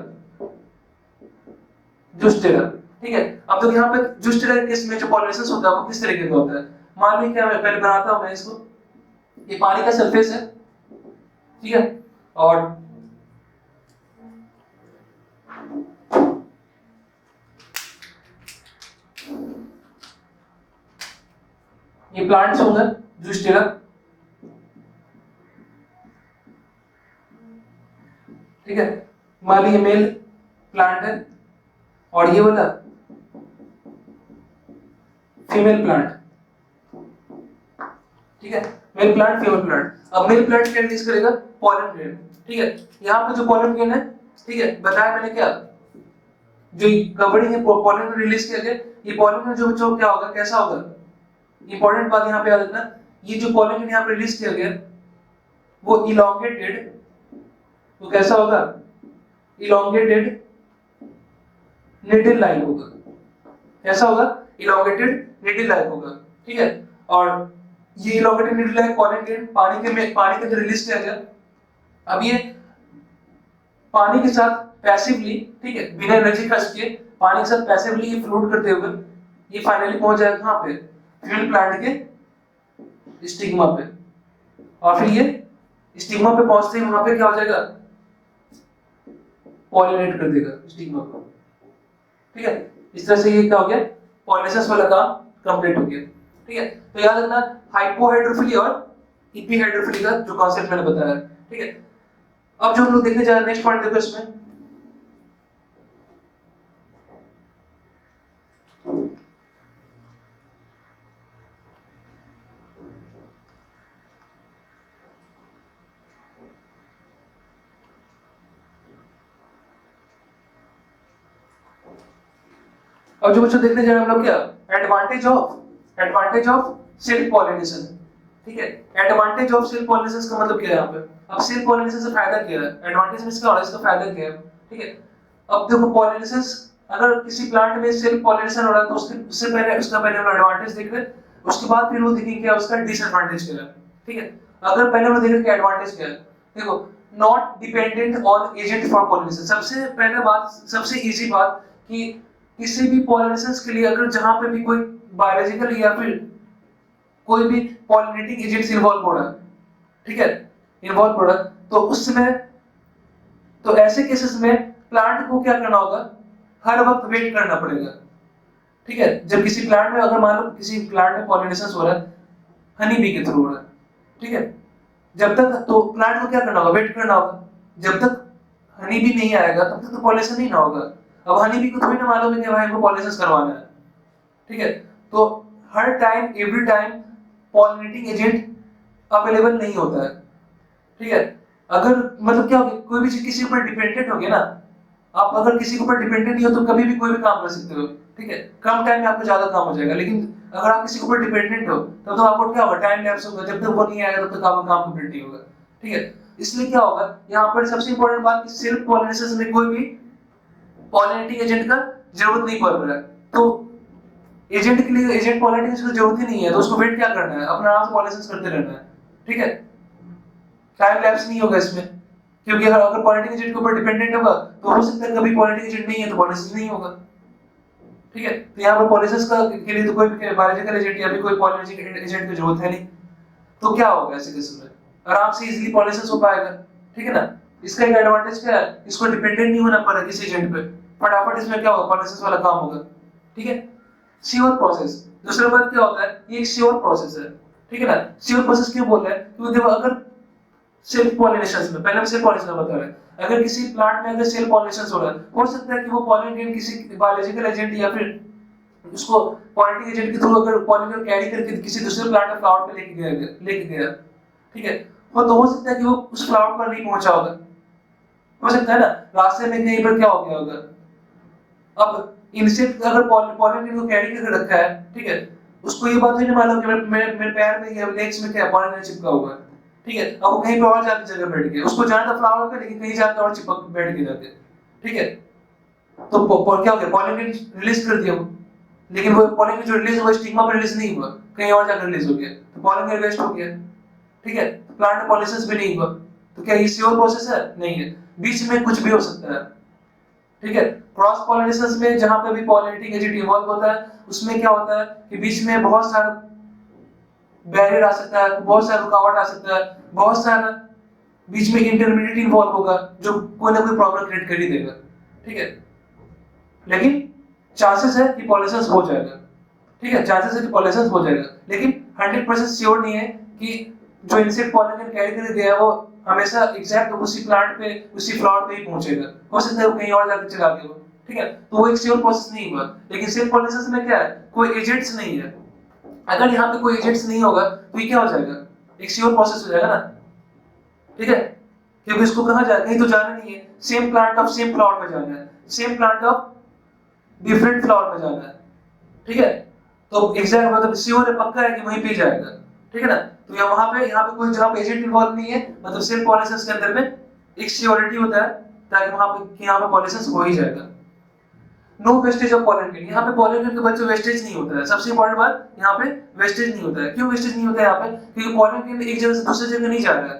जूस्टेरा। ठीक है, अब तो यहाँ पे जूस्टेरा के केस में जो पॉलिनेशन होता है वो किस तरीके का होता है, मान लो क्या, मैं पहले बनाता हूं मैं इसको। ये पानी का सरफेस है। ठीक है, और ये प्लांट्स होंगे जूस्टेरा। ठीक है, मान लीजिए मेल प्लांट है और ये वाला फीमेल प्लांट। ठीक है, मेल प्लांट फीमेल प्लांट। अब मेल प्लांट क्या रिलीज करेगा, पॉलन ग्रेन। ठीक है, यहाँ पे जो पॉलन ग्रेन है, ठीक है, बताया मैंने क्या, जो कवरिंग है पॉलन ग्रेन रिलीज किया गया। ये पॉलन ग्रेन जो बच्चों क्या होगा, कैसा होगा, इंपॉर्टेंट बात यहाँ पे याद रखना, ये जो पॉलन ग्रेन यहाँ पे रिलीज किया गया वो इलोंगेटेड, तो कैसा होगा, इलोंगेटेड निडल लाइक होगा। कैसा होगा, इलोंगेटेड निडल लाइक होगा। ठीक है, और ये elongated needle like pollen grain पानी के अंदर रिलीज किया गया। अब ये पानी के साथ पैसिवली, ठीक है, बिना एनर्जी खर्च किए पानी के साथ पैसिवली ये फ्लोट करते हुए ये फाइनली पहुंच जाएगा कहां पे, फीमेल प्लांट के स्टिग्मा पे। और फिर ये स्टिग्मा पे पहुंचते ही वहां पे क्या हो जाएगा, पॉलिनेट कर देगा स्टिग्मा को। ठीक है, इस तरह से ये क्या हो गया, पॉलिनेशन वाला काम कंप्लीट हो गया। ठीक है, तो याद रखना हाइपोहाइड्रोफिली और इपीहाइड्रोफिली का जो कॉन्सेप्ट मैंने बताया। ठीक है, अब जो हम लोग देखने जा रहे हैं नेक्स्ट पॉइंट देखो इसमें, अब जो बच्चों देखने जा रहे हैं हम लोग क्या, एडवांटेज ऑफ सेल्फ पॉलिनेशन। ठीक है, एडवांटेज ऑफ सेल्फ पॉलिनेशन का मतलब क्या है यहाँ पे, अब सेल्फ पॉलिनेशन से फायदा क्या है, एडवांटेज में इसका और इसका फायदा क्या है। ठीक है, अब देखो पॉलिनेशन, अगर किसी प्लांट में सेल्फ पॉलिनेशन हो रहा है तो उससे पहले हम एडवांटेज देख रहे हैं, उसके बाद फिर वो देखेंगे क्या उसका डिसएडवांटेज क्या है। ठीक है, अगर पहले हम देखें कि एडवांटेज क्या है, देखो not dependent on agent for pollination. सबसे पहले बात, सबसे इजी बात कि किसी भी पॉलिनेशन के लिए अगर जहां पे भी कोई बायोलॉजिकल या फिर कोई भी पॉलिनेटिंग एजेंट्स इन्वॉल्व हो रहा है, ठीक है, इन्वॉल्व हो रहा है, तो उस समय, तो ऐसे केसेस में प्लांट को क्या करना होगा, हर वक्त वेट करना पड़ेगा। ठीक है, जब किसी प्लांट में, अगर मान लो किसी प्लांट में पॉलिनेशन हो रहा है हनी बी के थ्रू हो रहा है, ठीक है, जब तक तो प्लांट को क्या करना होगा, वेट करना होगा। जब तक हनी बी नहीं आएगा तब तक तो पॉलिनेशन नहीं ना होगा। अब हनी बी को थोड़ी ना मालूम है कि भाई हमको पॉलिनेशन करवाना है, ठीक है। तो हर time every time pollinating agent available नहीं होता है, ठीक है। अगर मतलब क्या होगा, कोई भी चीज किसी ऊपर डिपेंडेंट होगी ना, आप अगर किसी के ऊपर डिपेंडेंट नहीं हो तो कभी भी कोई भी काम कर सकते हो, ठीक है, कम टाइम में आपको ज्यादा काम हो जाएगा। लेकिन अगर आप किसी के ऊपर डिपेंडेंट हो तब तो आपको क्या होगा, टाइम लैप्स होगा, जब तक वो नहीं आएगा तब तक आपका काम कंप्लीट नहीं होगा, ठीक है। इसलिए क्या होगा, यहाँ पर सबसे इंपॉर्टेंट बात कि सेल्फ पॉलिनेशन में कोई भी पॉलिनेटिंग एजेंट का जरूरत नहीं पड़ रहा है। तो एजेंट के लिए, एजेंट पॉलिनेटिंग की जरूरत ही नहीं है, तो उसको वेट क्या करना है, अपना आराम से पॉलिनेशन करते रहना है, ठीक है। टाइम लैप्स नहीं होगा इसमें, क्योंकि अगर पॉलिनेटिंग एजेंट के ऊपर डिपेंडेंट होगा तो हो सकता है कभी पॉलिनेटिंग एजेंट नहीं है तो पॉलिनेशन नहीं होगा, ठीक है। तो यहाँ पर पॉलिनेशन का के लिए तो कोई भी बायोलॉजिकल एजेंट या फिर कोई पॉलिनेटिंग एजेंट की जरूरत है नहीं। तो क्या होगा ऐसे केस में, आराम से इजीली पॉलिनेशन हो पाएगा, ठीक है ना। इसका एक एडवांटेज क्या है, इसको डिपेंडेंट नहीं होना पड़ा किसी एजेंट पे, फटाफट इसमें क्या होगा, पॉलिनेशन वाला काम होगा, ठीक है। श्योर प्रोसेस, दूसरा बात क्या होता है, ये एक श्योर प्रोसेस है, ठीक है ना। श्योर प्रोसेस क्यों बोल रहे हैं, क्योंकि देखो अगर सेल्फ पॉलिनेशन में, पहले हम सेल्फ पॉलिनेशन बता रहे हैं, अगर किसी प्लांट में अगर सेल्फ पॉलिनेशन हो रहा है, हो सकता है कि वो पॉलिनेट किसी बायोलॉजिकल एजेंट या फिर उसको पॉलिनेटिंग एजेंट के थ्रू अगर पॉलिनेटर कैरी करके किसी दूसरे प्लांट में फ्लावर पे लेके गया, ठीक है, वो तो हो सकता है कि वो उस फ्लावर पर नहीं पहुंचा होगा, हो सकता है ना, रास्ते में कहीं पर क्या हो गया होगा। अब इंसेक्ट अगर पॉलिनेटर को कैरी करके रखा है, ठीक है, उसको ये बात नहीं मालूम कि मेरे पैर में या लेग्स में क्या पॉलिनेटर चिपका हुआ है, ठीक है। अब वो कहीं पे और जाके जगह बैठ गया, उसको जाना था फ्लावर पे लेकिन कहीं जाके और चिपक बैठ गया जाके, ठीक है। तो क्या हो गया, पॉलिनेटर रिलीज कर दिया वो, लेकिन वो पॉलिनेटर जो रिलीज हुआ स्टिग्मा पर रिलीज नहीं हुआ, कहीं और जाकर रिलीज हो गया, तो पॉलिनेटर वेस्ट हो गया, ठीक है। प्लांट पॉलिनेशन भी नहीं हुआ, तो क्या ये श्योर प्रोसेस है, नहीं है, बीच में कुछ भी हो सकता है, ठीक है। क्रॉस पॉलिनेशन में जहां पे भी पॉलिनेटिंग एजेंट इन्वॉल्व होता है, उसमें क्या होता है कि बीच में बहुत सारा बैरियर आ सकता है, बहुत सारा रुकावट आ सकता है, बहुत सारा बीच में इंटरमीडिएट इन्वॉल्व होगा जो कोई ना कोई प्रॉब्लम क्रिएट कर ही देगा, ठीक है। लेकिन चांसेस है कि पॉलिनेशन हो जाएगा, ठीक है, चांसेस है कि पॉलिनेशन हो जाएगा, लेकिन 100% श्योर नहीं है कि जो इंसेक्ट पॉलिनेशन कैरी करके गया है वो हमेशा एग्जैक्ट उसी प्लांट पे, उसी फ्लावर पे ही पहुंचेगा, हो सकता है वो कहीं और जाकर चला गया, ठीक है। तो वो एक श्योर प्रोसेस नहीं हुआ। लेकिन सेल्फ पॉलिनेशन में क्या है, कोई एजेंट्स नहीं है, अगर यहाँ पे कोई एजेंट्स नहीं होगा तो ये क्या हो जाएगा, एक श्योर प्रोसेस हो जाएगा ना, ठीक है, क्योंकि इसको कहाँ जाना, कहीं तो जाना नहीं है, same plant of same flower में जाना है, same plant of different flower में जाना है, ठीक है। तो एग्जैक्ट मतलब श्योर है, पक्का है कि वहीं पे जाएगा, ठीक है ना। तो यहाँ पे कोई जहाँ पे एजेंट इन्वॉल्व नहीं है, मतलब सेल्फ पॉलिनेशन के अंदर में एक श्योरिटी होता है ताकि वहां पे कि यहाँ पे पॉलिनेशन हो ही जाएगा। नो वेस्टेज ऑफ पॉलिनेटर, यहाँ पे पॉलिनेटर के बच्चों वेस्टेज नहीं होता है, सबसे इंपॉर्टेंट बात यहाँ पे वेस्टेज नहीं होता है। क्यों वेस्टेज नहीं होता है यहाँ पे, क्योंकि पॉलिनेटर एक जगह से दूसरी जगह नहीं जा रहा है,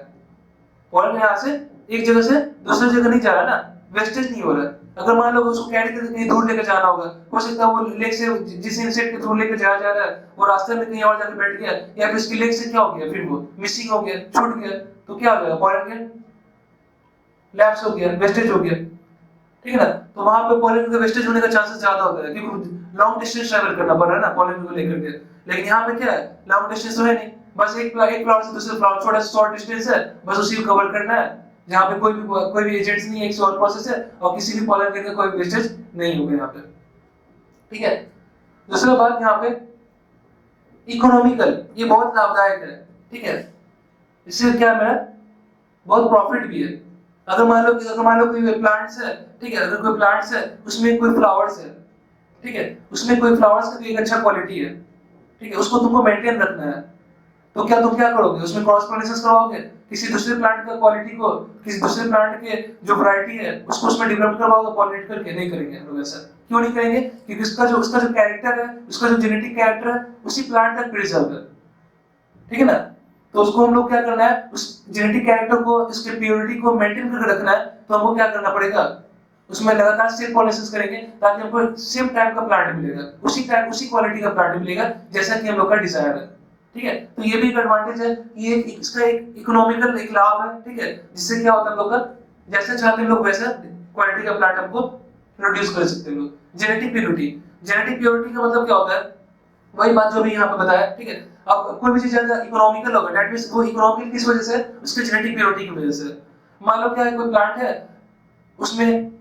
पॉलिनेटर यहाँ से एक जगह से दूसरी जगह नहीं जा रहा ना, वेस्टेज नहीं हो रहा है। अगर मान लो उसको कैरी करके कहीं दूर लेकर जाना होगा, हो सकता है वो लेग से जिस इंसेक्ट के थ्रू लेकर जा रहा है वो रास्ते में कहीं और जाकर बैठ गया, या फिर उसकी लेग से क्या हो गया, फिर वो मिसिंग हो गया, छूट गया, तो क्या हो जाएगा, पॉलिनेटर लैप्स हो गया, वेस्टेज हो गया, ठीक है ना। तो वहां पे पॉलिनेटर का वेस्टेज होने का चांसेस ज्यादा होता है, क्योंकि लॉन्ग डिस्टेंस ट्रैवल करना पड़ रहा है ना पॉलिनेटर को लेकर के। लेकिन यहाँ पे क्या है, लॉन्ग डिस्टेंस तो है नहीं, बस एक फ्लावर से दूसरे फ्लावर छोटा सा शॉर्ट डिस्टेंस है, बस उसी को कवर करना है, जहाँ पे कोई भी एजेंट्स नहीं है, एक श्योर प्रोसेस है, और किसी भी पॉलिनेटर का कोई वेस्टेज नहीं होगा यहाँ पे, ठीक है। दूसरा बात यहाँ पे इकोनॉमिकल, ये बहुत लाभदायक है, ठीक है, इससे क्या है, मेरा बहुत प्रॉफिट भी है। अगर मान लो कोई प्लांट्स है, ठीक है, अगर कोई प्लांट्स है उसमें कोई फ्लावर्स है, ठीक है, उसमें कोई फ्लावर्स का एक अच्छा क्वालिटी है, ठीक है, उसको तुमको मेंटेन रखना है, तो तुम क्या करोगे, उसमें क्रॉस पॉलिनेशन करवाओगे, किसी दूसरे प्लांट का क्वालिटी को किसी दूसरे प्लांट के जो वैरायटी है उसको उसमें डेवलप करवाओगे पॉलिनेट करके, नहीं करेंगे लोग ऐसा। क्यों नहीं करेंगे, क्योंकि उसका जो कैरेक्टर है, उसका जो जेनेटिक कैरेक्टर है उसी प्लांट तक प्रिजर्व है, ठीक है ना। तो उसको हम लोग क्या करना है, उस जेनेटिक कैरेक्टर को, इसके प्योरिटी को मेंटेन करके रखना है, तो हमको क्या करना पड़ेगा, उसमें लगातार सेल्फ पॉलिनेशन करेंगे ताकि हमको सेम टाइप का प्लांट मिलेगा, उसी क्वालिटी का प्लांट मिलेगा जैसा कि हम लोग का डिजायर है, ठीक है। तो ये भी एक एडवांटेज है, ये इसका एक इकोनॉमिकल एक लाभ है, ठीक है, जिससे क्या होता है हम लोग का जैसा चाहते हैं लोग वैसा क्वालिटी का प्लांट हमको प्रोड्यूस कर सकते हैं लोग। जेनेटिक प्योरिटी, जेनेटिक प्योरिटी का मतलब क्या होता है, वही बात जो अभी यहाँ पे बताया, ठीक है। अब कोई भी चीज ज्यादा इकोनॉमिकल होगा, दैट मींस वो इकोनॉमिकल किस वजह से, उसके जेनेटिक प्योरिटी की वजह से। मान लो क्या है, कोई प्लांट है उसमें,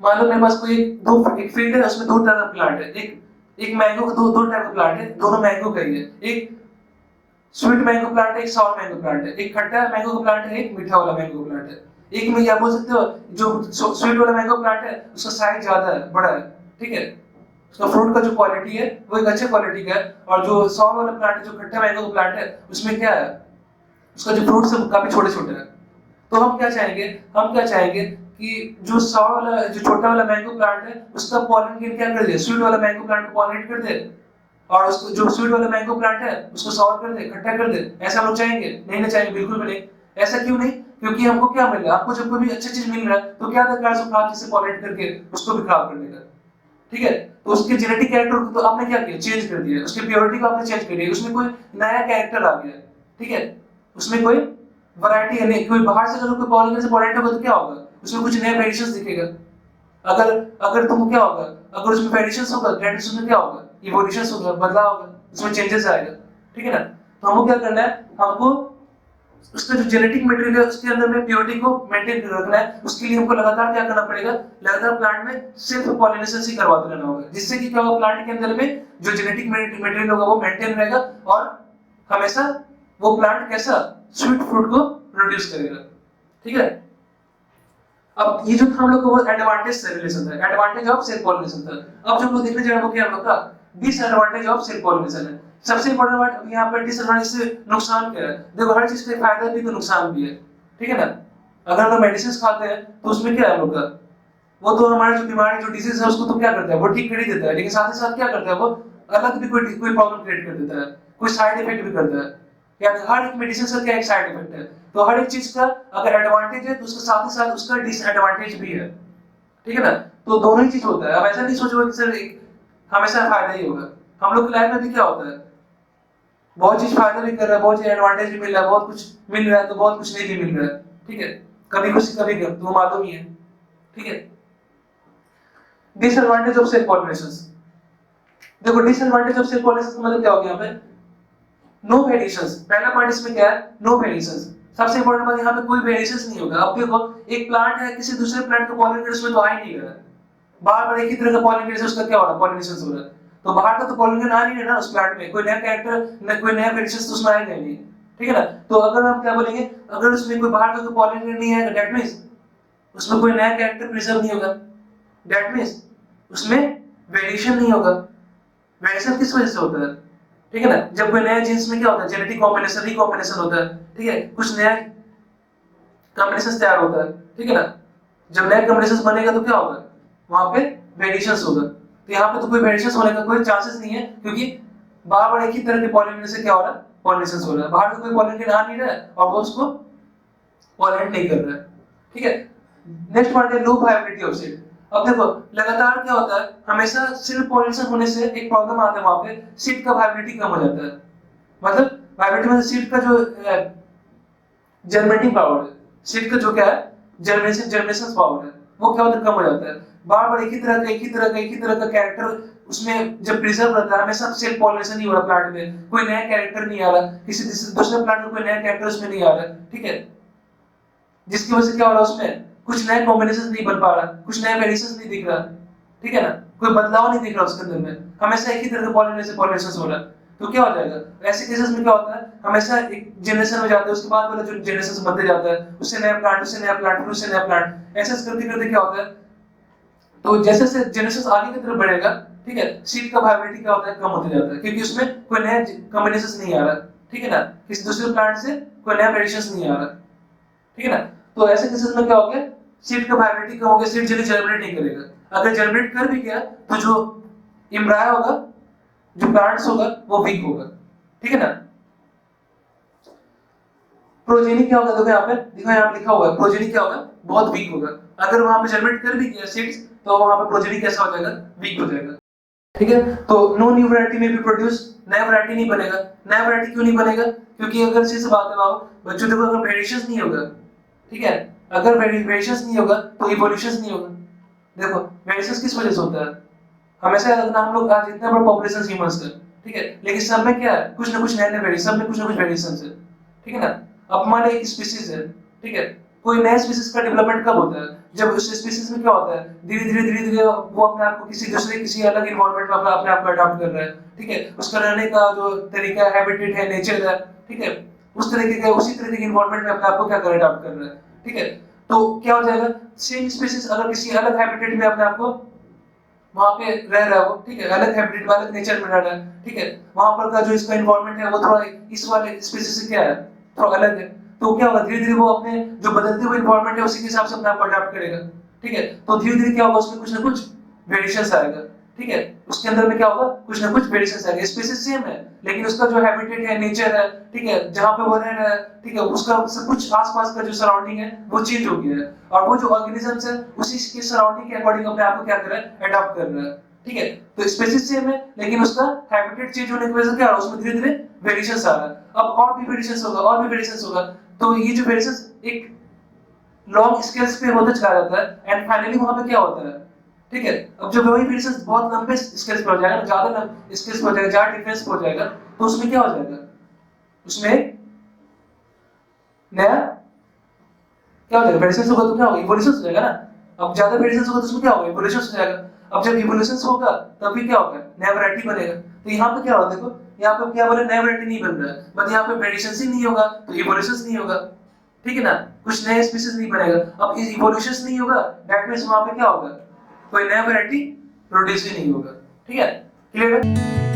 मान लो मेरे पास कोई एक फील्ड है, उसमें दो तरह का प्लांट है, एक मैंगो का दो टाइप का प्लांट है, दोनों मैंगो का ही है। एक स्वीट मैंगो प्लांट है, एक सॉर मैंगो प्लांट है, एक खट्टा मैंगो का प्लांट है, एक मीठा वाला मैंगो का प्लांट है। एक में क्या बोल सकते हो, जो स्वीट वाला मैंगो प्लांट है उसका साइज ज्यादा है, बड़ा है, ठीक है, उसका फ्रूट का जो क्वालिटी है वो एक अच्छे क्वालिटी का है। और जो सॉर वाला प्लांट है, जो खट्टा मैंगो का प्लांट है, उसमें क्या है, उसका जो फ्रूट्स है काफी छोटे छोटे हैं। तो हम क्या चाहेंगे कि जो सॉर वाला, जो छोटा वाला मैंगो प्लांट है, उसका पॉलिनेट क्या कर दे, स्वीट वाला मैंगो प्लांट को पॉलिनेट कर दे, और उसको जो स्वीट वाला मैंगो प्लांट है उसको सॉर कर दे, खट्टा कर दे। ऐसा हम लोग चाहेंगे? नहीं ना चाहेंगे, बिल्कुल भी नहीं। ऐसा क्यों नहीं? क्योंकि हमको क्या मिल रहा है, आपको जब कोई भी अच्छी चीज मिल रहा है तो क्या दरकार है उसको खराब चीज से पॉलिनेट करके उसको भी खराब करने का, ठीक है। तो उसके जेनेटिक कैरेक्टर को तो आपने क्या किया, चेंज कर दिया, उसकी प्योरिटी को आपने चेंज कर दिया, उसमें कोई नया कैरेक्टर आ गया, ठीक है, उसमें कोई वैरायटी है नहीं। कोई बाहर से अगर कोई पॉलिनेट से पॉलिनेट होगा तो क्या होगा, उसमें कुछ नया वेरिएशंस दिखेगा। अगर अगर तुमको क्या होगा, अगर उसमें वेरिएशंस होगा, ग्रेडेशंस में क्या होगा, इवोल्यूशंस होगा, बदलाव होगा, उसमें चेंजेस आएगा, ठीक है ना। तो हमको क्या करना है, हमको उसका जो जेनेटिक मटेरियल है उसके अंदर में प्योरिटी को मेंटेन कर रखना है। उसके लिए हमको लगातार क्या करना पड़ेगा, लगातार प्लांट में सिर्फ पॉलिनेशन ही करवाते रहना होगा, जिससे कि क्या होगा, प्लांट के अंदर में जो जेनेटिक मटेरियल होगा वो मेंटेन रहेगा और हमेशा वो प्लांट कैसा स्वीट फ्रूट को प्रोड्यूस करेगा, ठीक है। अब ये जो था हम लोग को वो एडवांटेज से रिलेशन था, एडवांटेज ऑफ सेल्फ पॉलिनेशन था। अब जो हम लोग देखने जा रहे हैं वो क्या हम लोग का डिसएडवांटेज ऑफ सेल्फ पॉलिनेशन है। सबसे इंपॉर्टेंट बात अब यहाँ पर डिसएडवांटेज से नुकसान क्या है। देखो हर चीज का फायदा भी तो नुकसान भी है, ठीक है ना। अगर हम मेडिसिन खाते हैं तो उसमें क्या है हम लोग का, वो तो हमारे जो बीमारी जो डिजीज है उसको तो क्या करता है, वो ठीक कर ही देता है, लेकिन साथ ही साथ क्या करता है, वो अलग भी कोई प्रॉब्लम क्रिएट कर देता है, कोई साइड इफेक्ट भी करता है। यानी हर एक मेडिसिन का क्या एक साइड इफेक्ट है। तो हर एक चीज का अगर एडवांटेज है तो उसके साथ ही साथ उसका डिसएडवांटेज भी है, ठीक है ना। तो दोनों ही चीज होता है। अब ऐसा नहीं सोचो कि सर हमेशा फायदा ही होगा। हम लोग की लाइफ में भी क्या होता है, बहुत चीज फायदा भी कर रहा है, बहुत चीज एडवांटेज भी मिल रहा है, बहुत कुछ मिल रहा है तो बहुत कुछ नहीं भी मिल रहा है, ठीक है। कभी खुशी कभी गम, तो मालूम ही है, ठीक है। डिसएडवांटेज ऑफ सेल्फ पॉलिनेशन, देखो डिसएडवांटेज ऑफ सेल्फ पॉलिनेशन मतलब क्या हो गया यहाँ पे, नो वेरिएशंस। पहला पॉइंट इसमें क्या है, नो वेरिएशंस। सबसे इंपॉर्टेंट बात यहाँ पे कोई वेरिएशंस नहीं होगा। अब देखो एक प्लांट है, किसी दूसरे प्लांट को पॉलिनेट उसमें तो आ ही नहीं रहा है, बार-बार एक ही तरह का पॉलिनेट उसका क्या हो रहा है, पॉलिनेशन हो रहा है, तो बाहर का तो पॉलिनेशन आ नहीं रहा ना उस प्लांट में, कोई नया कैरेक्टर न कोई नया वेरिएशंस तो उसमें आएगा नहीं, ठीक है ना। तो अगर हम क्या बोलेंगे, अगर उसमें कोई बाहर का कोई पॉलिनेट नहीं आएगा, दैट मींस उसमें कोई नया कैरेक्टर प्रिजर्व नहीं होगा, दैट मींस उसमें वेरिएशन नहीं होगा। वेरिएशन किस वजह से होता है, ठीक है ना, जब कोई नया जीन्स में क्या होता है, जेनेटिक कॉम्बिनेशन रिकॉम्बिनेशन होता है, ठीक है, कुछ नया कॉम्बिनेशन तैयार होता है, ठीक है ना। जब नया कॉम्बिनेशन बनेगा तो क्या होगा, वहां पे वेरिएशंस होगा। तो यहाँ पे तो कोई वेरिएशंस होने का कोई चांसेस नहीं है, क्योंकि बार बार एक ही तरह के पॉलिनेशन से क्या हो रहा है, पॉलिनेशन हो रहा है, बाहर का कोई पॉलिनेशन आ नहीं रहा है और वो उसको पॉलिनेट नहीं कर रहा है, ठीक है। नेक्स्ट पॉइंट है लो वाइब्रेटिविटी ऑफ सीड। अब देखो लगातार क्या होता है, हमेशा सिर्फ पॉलिनेशन होने से एक प्रॉब्लम आता है, वहां पे सीड का वाइब्रेटिविटी कम हो जाता है। मतलब वाइब्रेटिविटी मतलब सीड का जो जर्मिनेटिंग पावर है, सीड का जो क्या है जर्मिनेशन पावर है, वो क्या होता है, कम हो जाता है। बार बार एक ही तरह का कैरेक्टर उसमें जब प्रिजर्व रहता है, हमेशा सेल्फ पॉलिनेशन ही हो रहा है प्लांट में, कोई नया कैरेक्टर नहीं आ रहा, किसी दूसरे प्लांट में कोई नया कैरेक्टर उसमें नहीं आ रहा, ठीक है। जिसकी वजह से क्या हो रहा है, उसमें कुछ नया कॉम्बिनेशन नहीं बन पा रहा, कुछ नया वेरिएशन नहीं दिख रहा, ठीक है ना, कोई बदलाव नहीं दिख रहा उसके अंदर में, हमेशा एक ही तरह का पॉलिनेशन हो रहा है। तो क्या हो जाएगा, ऐसे केसेस में क्या होता है, हमेशा एक जनरेशन में जाता है, उसके बाद वाला जो जनरेशन बनते जाता है, उससे नया प्लांट, उससे नया प्लांट, फिर उससे नया प्लांट, ऐसे करते करते क्या होता है, तो जैसे जैसे जनरेशन आगे की तरफ बढ़ेगा, ठीक है, सीड का वाइब्रेटिविटी क्या होता है, कम होते जाता है, क्योंकि उसमें कोई नया कॉम्बिनेशन नहीं आ रहा, ठीक है ना, किसी दूसरे प्लांट से कोई नया वेरिएशन नहीं आ रहा, ठीक है ना। तो ऐसे केसेस में क्या हो गया, सीड का वाइब्रेटिविटी कम हो गया, सीड जल्दी जर्मिनेट नहीं करेगा। अगर जर्मिनेट कर भी गया तो जो एम्ब्रायो होगा, जो प्लांट्स होगा वो वीक होगा, ठीक है ना। प्रोजेनी क्या होगा, देखो यहाँ पे लिखा हुआ है, प्रोजेनी क्या होगा, बहुत वीक होगा। अगर वहां पे जर्मिनेट कर भी गया सीड्स तो वहां पे प्रोजेनी कैसा हो जाएगा, वीक हो जाएगा, ठीक है। तो नो न्यू वैरायटी में भी प्रोड्यूस, नया वैरायटी नहीं बनेगा। नया वैरायटी क्यों नहीं बनेगा, क्योंकि अगर सीधी सी बात है बाबू बच्चों, देखो अगर वेरिएशंस नहीं होगा, ठीक है। अगर वेरिएशंस नहीं होगा तो इवोल्यूशंस नहीं होगा। देखो वेरिएशंस किस वजह से होता है, हमेशा याद रखना, हम लोग आज इतना बड़ा पॉपुलेशन ह्यूमंस का, ठीक है, लेकिन सब में क्या है, कुछ ना कुछ नए नए वेरिएशन, सब में कुछ ना कुछ वेरिएशंस है, ठीक है ना। अब हमारे एक स्पीसीज है, ठीक है, कोई नया स्पीसीज का डेवलपमेंट कब होता है, जब उस स्पीसीज में क्या होता है, धीरे धीरे वो अपने आप को किसी अलग इन्वायरमेंट में अपने आप को अडॉप्ट कर रहा है, ठीक है, उसका रहने का जो तरीका है, हैबिटेट है, नेचर है, ठीक है, उस तरीके का उसी तरह के इन्वायरमेंट में अपने आप को क्या कर अडॉप्ट कर रहा है, ठीक है। तो क्या हो जाएगा, सेम स्पीसीज अगर किसी अलग हैबिटेट में अपने आप को वहां पे रह रहा है वो, ठीक है, अलग हैबिटेट में अलग नेचर में रह रहा है, ठीक है, वहां पर का जो इसका एनवायरनमेंट है वो थोड़ा इस वाले स्पीसीज से क्या है, थोड़ा अलग है, तो क्या होगा, धीरे धीरे वो अपने जो बदलते हुए एनवायरनमेंट है उसी के हिसाब से अपने आप को अडॉप्ट करेगा, ठीक है। तो धीरे धीरे क्या होगा, उसमें कुछ ना कुछ वेरिएशंस आएगा, ठीक है, उसके अंदर में क्या होगा, कुछ ना कुछ वेरिएशंस आएगा, स्पीसीज सेम है लेकिन उसका जो हैबिटेट है, नेचर है, ठीक है, जहां पे वो रह रहा है, ठीक है, उसका सब कुछ आसपास का जो सराउंडिंग है वो चेंज हो गया है, और वो जो ऑर्गेनिजम्स है उसी के सराउंडिंग के अकॉर्डिंग अपने आप को क्या कर रहा है, अडॉप्ट कर रहा है, ठीक है। तो स्पीसीज सेम है लेकिन उसका हैबिटेट चेंज होने की वजह से क्या हो रहा है, उसमें धीरे धीरे वेरिएशंस आ रहा है। अब और भी वेरिएशंस होगा, और भी वेरिएशंस होगा, तो ये जो वेरिएशंस एक लॉन्ग स्केल्स पे होता चला जाता है एंड फाइनली वहां पे क्या होता है, ठीक है। अब जब वही वेरिएशंस बहुत लंबे स्केल्स पे हो जाएगा, ज्यादा स्केल्स पे हो जाएगा, ज्यादा डिफरेंस पे हो जाएगा, तो उसमें क्या हो जाएगा, उसमें नया क्या हो जाएगा, वेरिएशंस होगा तो क्या होगा, इवोल्यूशन हो जाएगा ना। अब ज्यादा वेरिएशंस होगा तो उसमें क्या होगा, इवोल्यूशन हो जाएगा। अब जब इवोल्यूशन होगा तब भी क्या होगा, नया वैरायटी बनेगा। तो यहाँ पे क्या होगा, देखो यहाँ पे क्या बोले, नया वैरायटी नहीं बन रहा है, बट यहाँ पे वेरिएशंस ही नहीं होगा तो इवोल्यूशन नहीं होगा, ठीक है ना, कुछ नए स्पीशीज नहीं बनेगा। अब इवोल्यूशन नहीं होगा, दैट मींस वहां पे क्या होगा, कोई नया वैरायटी प्रोड्यूस ही नहीं होगा, ठीक है, क्लियर है।